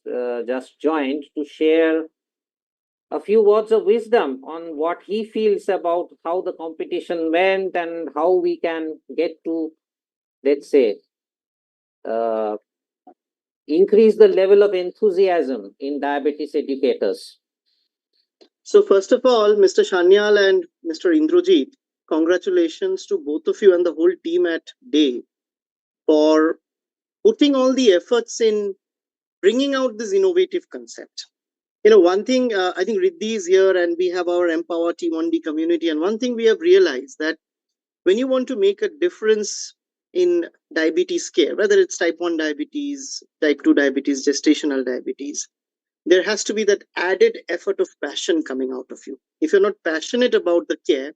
just joined, to share a few words of wisdom on what he feels about how the competition went and how we can get to, let's say, increase the level of enthusiasm in diabetes educators. So first of all, Mr. Shanyal and Mr. Indrajit, congratulations to both of you and the whole team at DAY for putting all the efforts in bringing out this innovative concept. One thing, I think Riddhi is here and we have our Empower T1D community. And one thing we have realized that when you want to make a difference in diabetes care, whether it's type 1 diabetes, type 2 diabetes, gestational diabetes, there has to be that added effort of passion coming out of you. If you're not passionate about the care,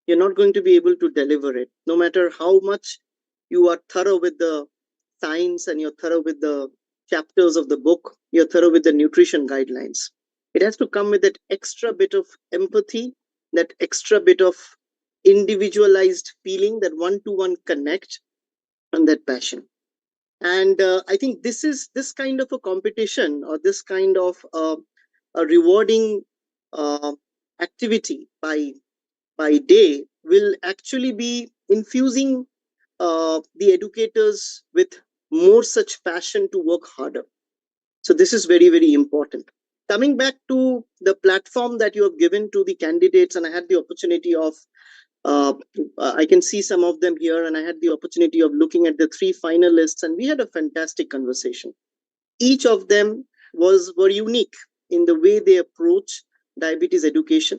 you're not going to be able to deliver it. No matter how much you are thorough with the science and you're thorough with the chapters of the book, you're thorough with the nutrition guidelines. It has to come with that extra bit of empathy, that extra bit of individualized feeling, that one-to-one connect, and that passion. And I think this kind of a competition or this kind of a rewarding activity by DAY will actually be infusing the educators with more such passion to work harder. So this is very, very important. Coming back to the platform that you have given to the candidates, and I had the opportunity of I can see some of them here, and I had the opportunity of looking at the 3 finalists, and we had a fantastic conversation. Each of them were unique in the way they approach diabetes education.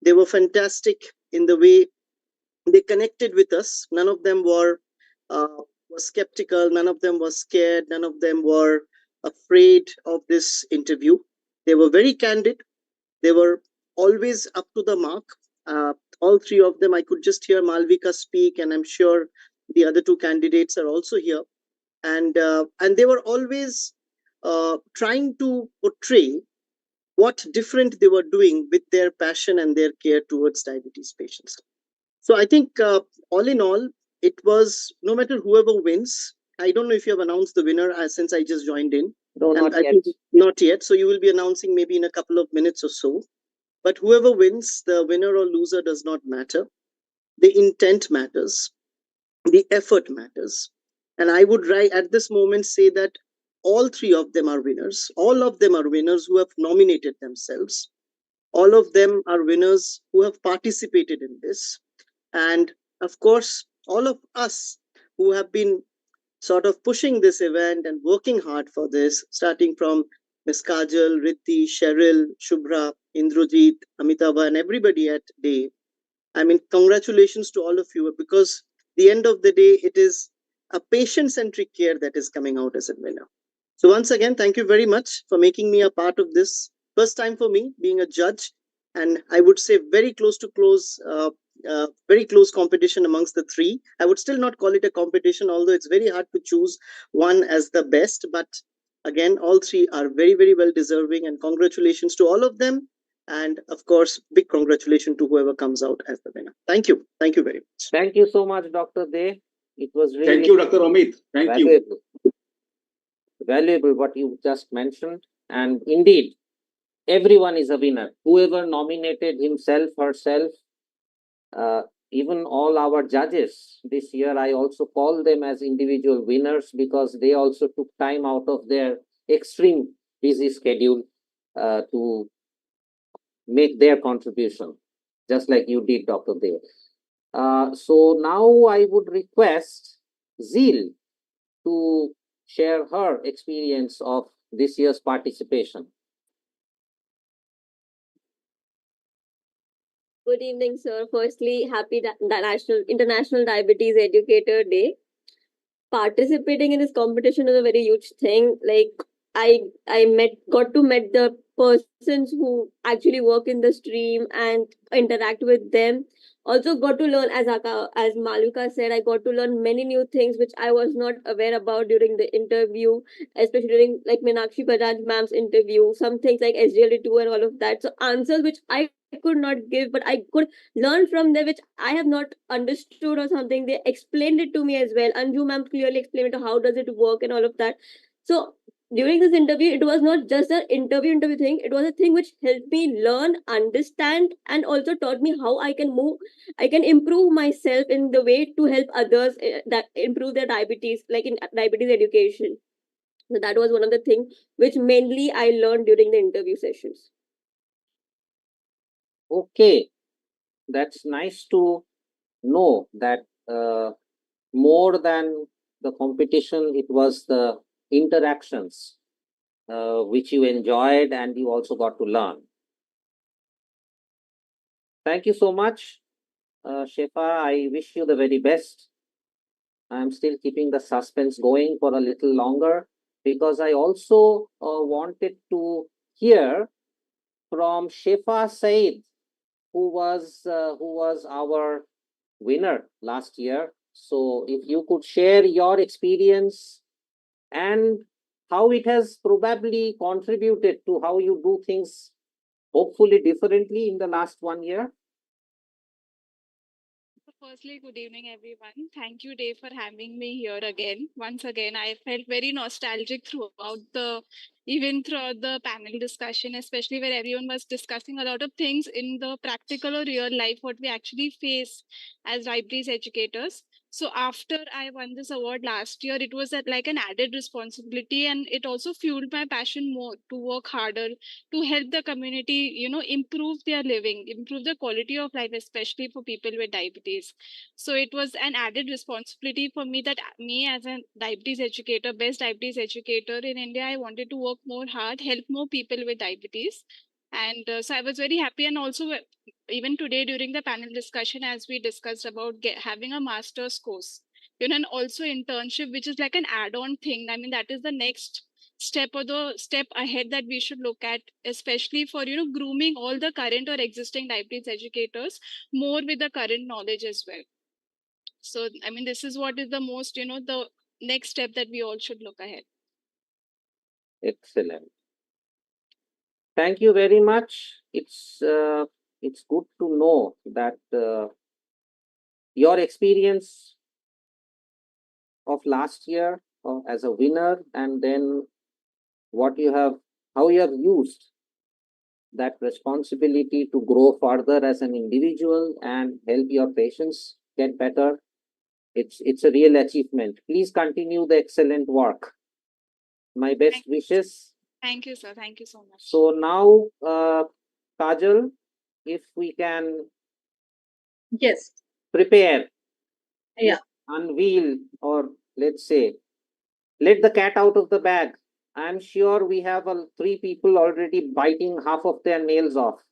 They were fantastic in the way they connected with us. None of them were skeptical. None of them were scared. None of them were afraid of this interview. They were very candid. They were always up to the mark. All 3 of them, I could just hear Malvika speak, and I'm sure the other 2 candidates are also here. And they were always trying to portray what different they were doing with their passion and their care towards diabetes patients. So I think all in all, it was, no matter whoever wins, I don't know if you have announced the winner since I just joined in. No, not I yet. think not yet. So you will be announcing maybe in a couple of minutes or so. But whoever wins, the winner or loser does not matter. The intent matters. The effort matters. And I would at this moment say that all 3 of them are winners. All of them are winners who have nominated themselves. All of them are winners who have participated in this. And of course, all of us who have been sort of pushing this event and working hard for this, starting from Ms. Kajal, Riddhi, Cheryl, Shubhra, Indrajit, Amitabha, and everybody at DAY. I mean, congratulations to all of you, because the end of the day, it is a patient-centric care that is coming out as a winner. So once again, thank you very much for making me a part of this. First time for me being a judge, and I would say very close competition amongst the 3. I would still not call it a competition, although it's very hard to choose one as the best. But again, all 3 are very, very well deserving, and congratulations to all of them. And of course, big congratulations to whoever comes out as the winner. Thank you. Thank you very much. Thank you so much, Dr. Day. It was really Thank you, Dr. Amit. Thank valuable. Valuable what you just mentioned. And indeed, everyone is a winner. Whoever nominated himself, herself, even all our judges this year, I also call them as individual winners, because they also took time out of their extreme busy schedule to make their contribution, just like you did, Dr. Dev. So now I would request Zil to share her experience of this year's participation. Good evening, sir. Firstly, happy International Diabetes Educator Day. Participating in this competition is a very huge thing. Like I got to meet the persons who actually work in the stream and interact with them. Also got to learn, as Malvika said, I got to learn many new things which I was not aware about during the interview, especially during like Meenakshi Bajaj ma'am's interview. Some things like SGLT2 and all of that. So answers which I could not give, but I could learn from them, which I have not understood or something. They explained it to me as well. Anju ma'am clearly explained it, how does it work and all of that. So during this interview, it was not just an interview thing. It was a thing which helped me learn, understand, and also taught me how I can improve myself in the way to help others that improve their diabetes, like in diabetes education. So that was one of the things which mainly I learned during the interview sessions. Okay, that's nice to know that more than the competition, it was the interactions which you enjoyed and you also got to learn. Thank you so much, Shefa. I wish you the very best. I'm still keeping the suspense going for a little longer because I also wanted to hear from Shefa Said, who was our winner last year. So if you could share your experience and how it has probably contributed to how you do things hopefully differently in the last 1 year. Firstly, good evening, everyone. Thank you, Dave, for having me here again. Once again, I felt very nostalgic even throughout the panel discussion, especially where everyone was discussing a lot of things in the practical or real life, what we actually face as libraries educators. So after I won this award last year, it was like an added responsibility, and it also fueled my passion more to work harder to help the community, improve their living, improve the quality of life, especially for people with diabetes. So it was an added responsibility for me that me as a diabetes educator, best diabetes educator in India, I wanted to work more hard, help more people with diabetes. And so I was very happy. And also, even today during the panel discussion, as we discussed about having a master's course, and also internship, which is like an add-on thing. I mean, that is the next step or the step ahead that we should look at, especially for grooming all the current or existing diabetes educators more with the current knowledge as well. So I mean, this is what is the most, the next step that we all should look ahead. Excellent. Thank you very much. It's good to know that your experience of last year as a winner, and then how you have used that responsibility to grow further as an individual and help your patients get better. It's a real achievement. Please continue the excellent work. My best wishes. Thank you, sir. Thank you so much. So now, Kajal, if we can Yes. prepare, Yeah. unveil, or let's say, let the cat out of the bag. I'm sure we have 3 people already biting half of their nails off.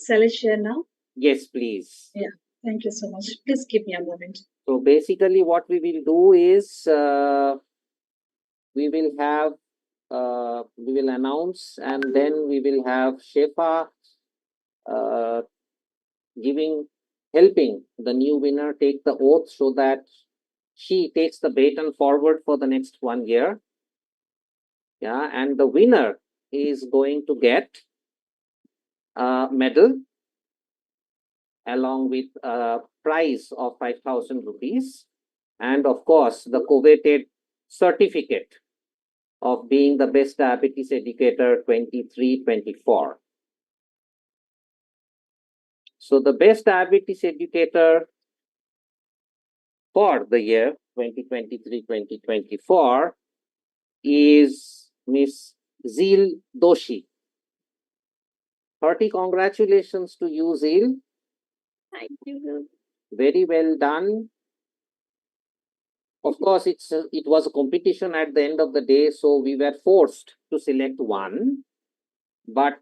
Shall I share now? Yes, please. Yeah. Thank you so much. Please give me a moment. So basically, what we will do is we will announce, and then we will have Shefa uh, helping the new winner take the oath so that she takes the baton forward for the next 1 year. Yeah, and the winner is going to get a medal along with a prize of 5,000 rupees, and of course the coveted certificate of being the best diabetes educator 23-24. So the best diabetes educator for the year 2023-2024 is Miss Zeel Doshi. Hearty congratulations to you, Zeel. Thank you. Very well done. Of course, it was a competition at the end of the day, so we were forced to select one. But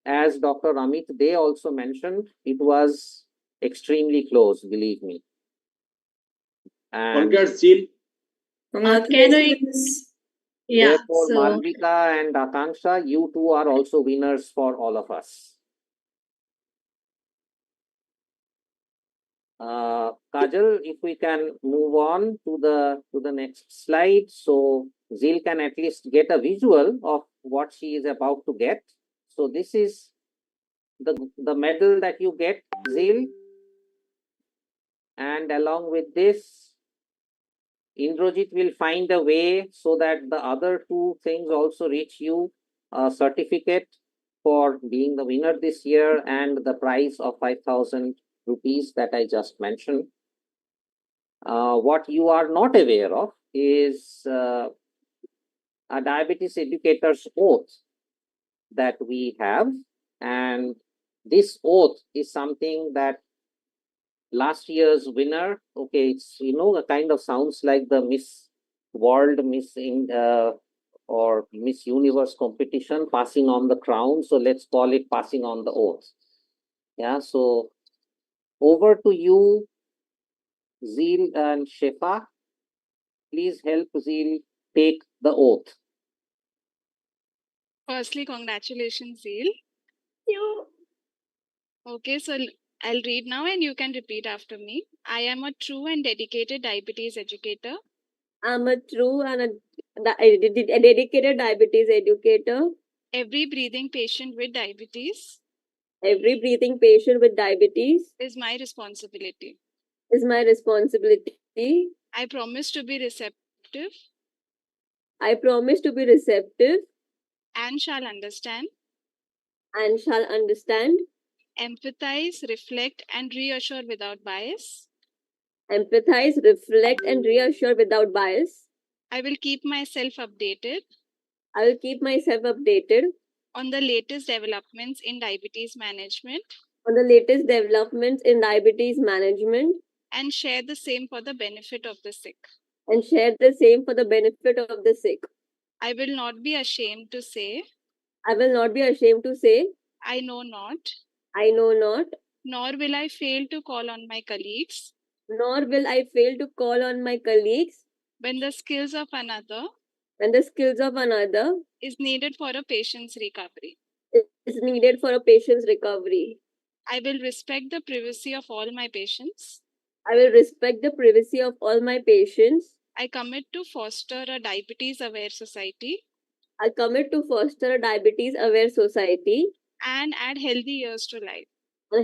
as Dr. Amit Dey also mentioned, it was extremely close, believe me. And Congrats, Jill. Congratulations. Yeah. Therefore, So Malvika and Akanksha, you two are also winners for all of us. Kajal, if we can move on to the next slide, so Zil can at least get a visual of what she is about to get. So this is the medal that you get, Zil, and along with this, Indrajit will find a way so that the other 2 things also reach you: a certificate for being the winner this year and the prize of 5,000 rupees that I just mentioned. What you are not aware of is a diabetes educator's oath that we have. And this oath is something that last year's winner, okay, it's, it kind of sounds like the Miss World, or Miss Universe competition, passing on the crown. So let's call it passing on the oath. Yeah, so over to you, Zeel and Shefa. Please help Zeel take the oath. Firstly, congratulations, Zeel. Okay, so I'll read now and you can repeat after me. I am a true and dedicated diabetes educator. I'm a true and a dedicated diabetes educator. Every breathing patient with diabetes Every breathing patient with diabetes is my responsibility. is my responsibility. I promise to be receptive I promise to be receptive and shall understand, empathize, reflect, and reassure without bias. empathize, reflect, and reassure without bias. I will keep myself updated I will keep myself updated on the latest developments in diabetes management and share the same for the benefit of the sick. I will not be ashamed to say, I know not, nor will I fail to call on my colleagues when the skills of another is needed for a patient's recovery. I will respect the privacy of all my patients. I commit to foster a diabetes aware society and add healthy years to life. I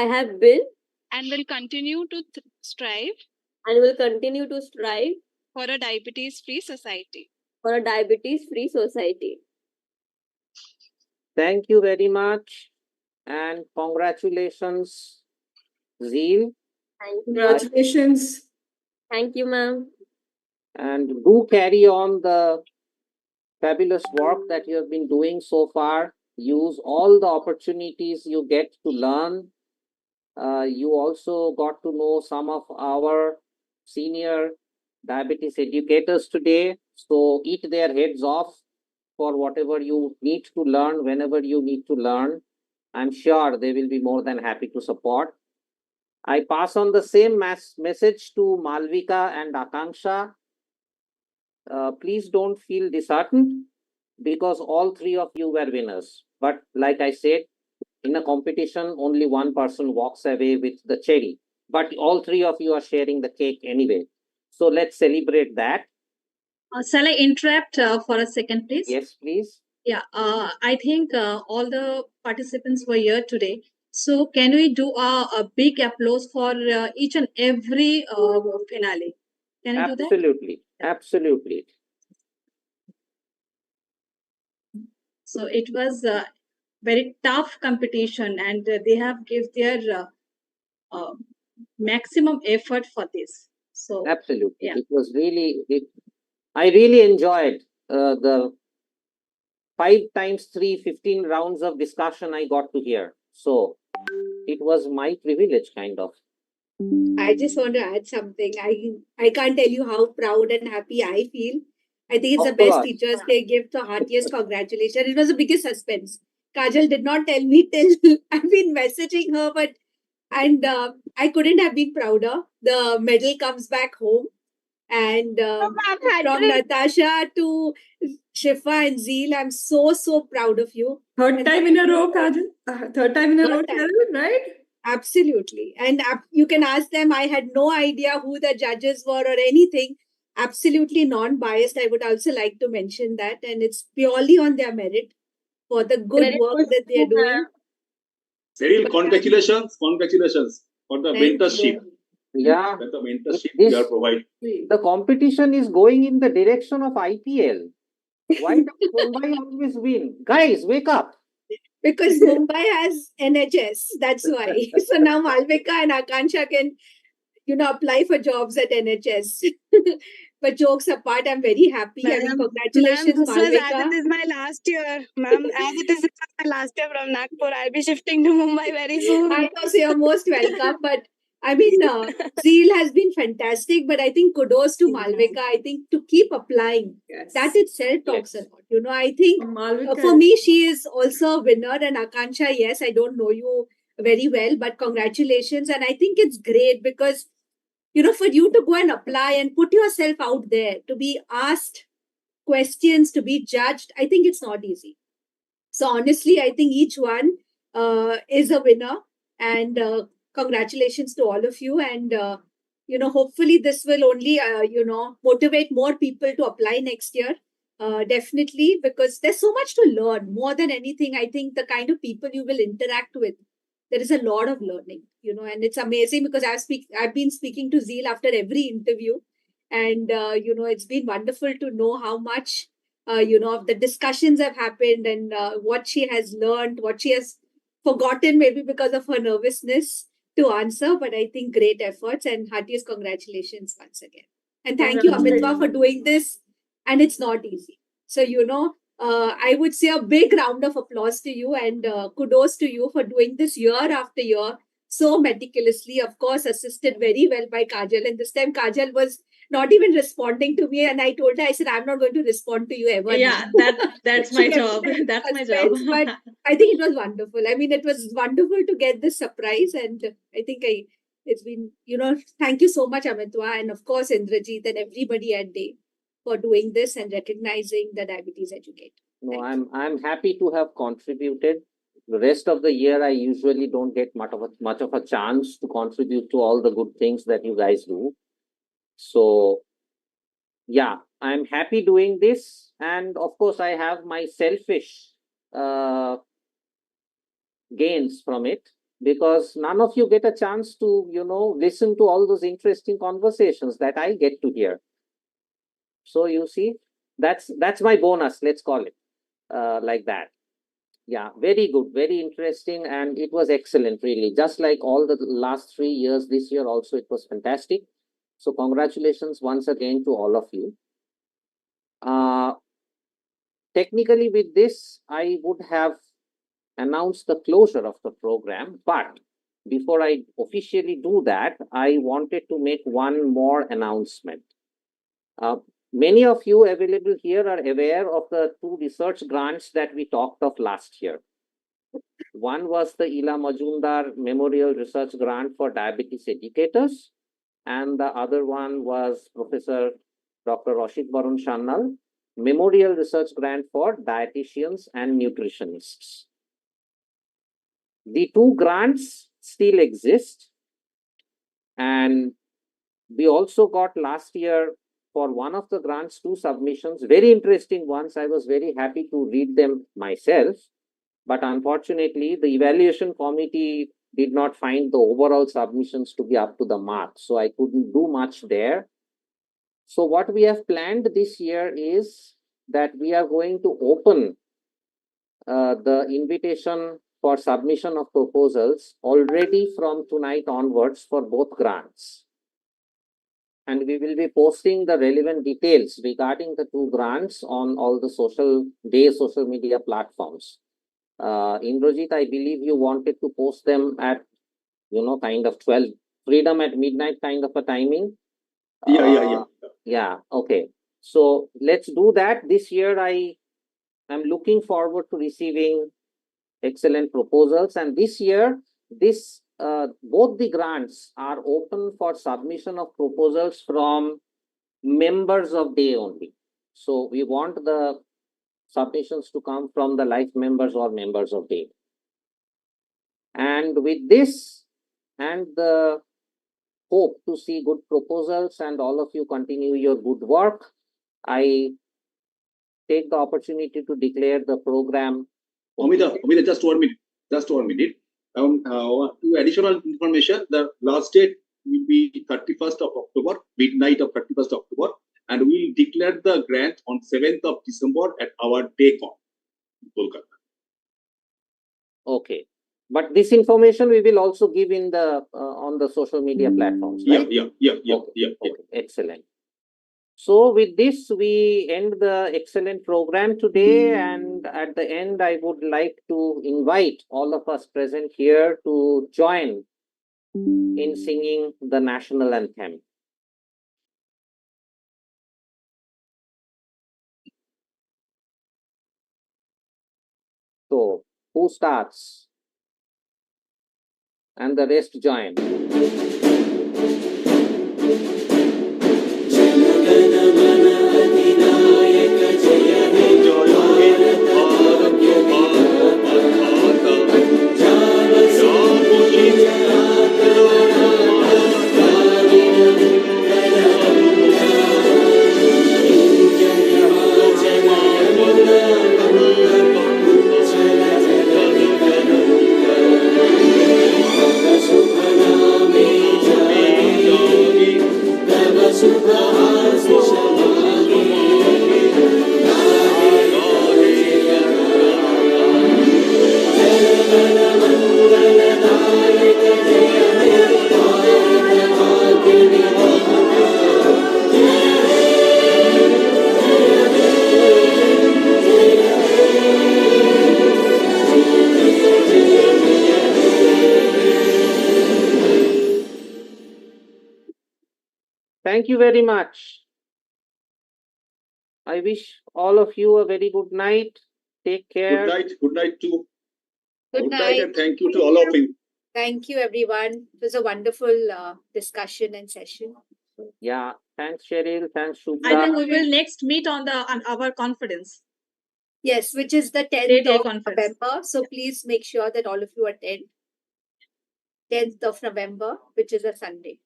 have been and will continue to strive for a diabetes free society. Thank you very much. And congratulations, Zeel. Congratulations. Thank you, ma'am. And do carry on the fabulous work that you have been doing so far. Use all the opportunities you get to learn. You also got to know some of our senior diabetes educators today. So eat their heads off for whatever you need to learn, whenever you need to learn. I'm sure they will be more than happy to support. I pass on the same message to Malvika and Akanksha. Please don't feel disheartened because all three of you were winners. But like I said, in a competition, only one person walks away with the cherry. But all three of you are sharing the cake anyway. So let's celebrate that. Shall I interrupt for a second, please? Yes, please. Yeah, I think all the participants were here today. So can we do a big applause for each and every finale? Can you do that? Absolutely. Absolutely. So it was a very tough competition, and they have give their maximum effort for this. So absolutely, yeah. It was really. I really enjoyed the 5 times 3, 15 rounds of discussion I got to hear. So it was my privilege, kind of. I just want to add something. I can't tell you how proud and happy I feel. I think it's the best Teachers' Day gift. So heartiest congratulations. It was the biggest suspense. Kajal did not tell me till I've been messaging her, but I couldn't have been prouder. The medal comes back home, and from Natasha to Shifa and Zeel, I'm so proud of you. Third time in a row, Kajal. Third time in a row, Kajal, right? Absolutely. And you can ask them. I had no idea who the judges were or anything. Absolutely non-biased. I would also like to mention that. And it's purely on their merit for the good work that they are doing. Cyril, congratulations for the mentorship. Yeah. The mentorship you are providing. The competition is going in the direction of IPL. Why does Mumbai always win? Guys, wake up. Because Mumbai has NHS. That's why. So now Malvika and Akansha can, apply for jobs at NHS. But jokes apart, I'm very happy. I mean, congratulations, Ma'am, this was as Malvika. it is my last year. Ma'am, as it is my last year from Nagpur. I'll be shifting to Mumbai very soon. I know, so you're most welcome. But I mean, Zeal has been fantastic. But I think kudos to Malvika. I think to keep applying, that itself talks a lot. You know, I think for me, she is also a winner. And Akansha, yes, I don't know you very well, but congratulations. And I think it's great because, you know, for you to go and apply and put yourself out there, to be asked questions, to be judged, I think it's not easy. So honestly, I think each one is a winner, and congratulations to all of you. And you know, hopefully this will only motivate more people to apply next year. Definitely, because there's so much to learn. More than anything, I think the kind of people you will interact with, there is a lot of learning. You know, and it's amazing because I've been speaking to Zeal after every interview, and you know, it's been wonderful to know how much the discussions have happened, and what she has learned, what she has forgotten, maybe because of her nervousness to answer. But I think great efforts and heartiest congratulations once again. And thank you, Amitva, for doing this. And it's not easy. So, you know, I would say a big round of applause to you, and kudos to you for doing this year after year so meticulously. Of course, assisted very well by Kajal. And this time, Kajal was not even responding to me, and I told her, I said, I'm not going to respond to you ever. Yeah, that's my job. That's my job. But I think it was wonderful. I mean, it was wonderful to get this surprise, and I think it's been, you know, thank you so much, Amitwa, and of course Indrajit and everybody at Day for doing this and recognizing the diabetes educator. No, I'm happy to have contributed. The rest of the year, I usually don't get much of a chance to contribute to all the good things that you guys do. So, yeah, I'm happy doing this, and of course, I have my selfish gains from it, because none of you get a chance to, you know, listen to all those interesting conversations that I get to hear. So you see, that's my bonus. Let's call it like that. Yeah, very good, very interesting, and it was excellent, really. Just like all the last 3 years, this year also it was fantastic. So congratulations once again to all of you. Technically, with this, I would have announced the closure of the program, but before I officially do that, I wanted to make one more announcement. Many of you available here are aware of the 2 research grants that we talked of last year. One was the Ila Majumdar Memorial Research Grant for Diabetes Educators, and the other one was Professor Dr. Rashid Barun Shannal Memorial Research Grant for Dietitians and Nutritionists. The 2 grants still exist, and we also got last year for one of the grants 2 submissions, very interesting ones. I was very happy to read them myself, but unfortunately the evaluation committee did not find the overall submissions to be up to the mark, so I couldn't do much there. So what we have planned this year is that we are going to open the invitation for submission of proposals already from tonight onwards for both grants. And we will be posting the relevant details regarding the 2 grants on all the social media platforms. Indrajit, I believe you wanted to post them at, you know, kind of 12 freedom at midnight kind of a timing. Yeah, okay. So let's do that. This year I am looking forward to receiving excellent proposals, and this year both the grants are open for submission of proposals from members of Day only. So we want the submissions to come from the life members or members of Day. And with this and the hope to see good proposals and all of you continue your good work, I take the opportunity to declare the program. Amita, just 1 minute. Just 1 minute. To additional information, the last date will be 31st of October, midnight of 31st October, and we'll declare the grant on 7th of December at our DayCon, Kolkata. Okay. But this information we will also give in the on the social media platforms, right? Yeah. Okay. Excellent. So with this, we end the excellent program today. And at the end, I would like to invite all of us present here to join in singing the national anthem. So who starts? And the rest join. Thank you very much. I wish all of you a very good night. Take care. Good night. Good night to. Good night. And thank you to all of you. Thank you, everyone. It was a wonderful discussion and session. Yeah, thanks, Cheryl. Thanks, Shubha. I think we will next meet on our conference. Yes, which is the 10th of November. So please make sure that all of you attend. 10th of November, which is a Sunday.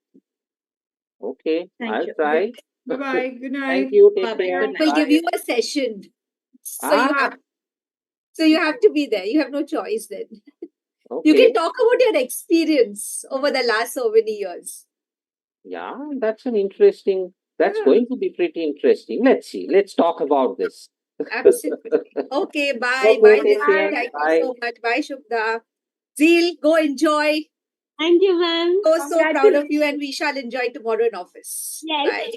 Okay, Thank I'll you. try. Bye-bye. Good night. Thank you. Take Bye-bye. care. Good night. We'll give Bye. you a session. So you have to be there. You have no choice then. Okay. You can talk about your experience over the last so many years. Yeah, that's going to be pretty interesting. Let's see. Let's talk about this. Absolutely. Okay, bye. Okay, Bye, take Nidhi. care. Thank Bye. you so much. Bye, Shubha. Zeel, go enjoy. Thank you, ma'am. So proud of you, and we shall enjoy tomorrow in office. Yes. Bye.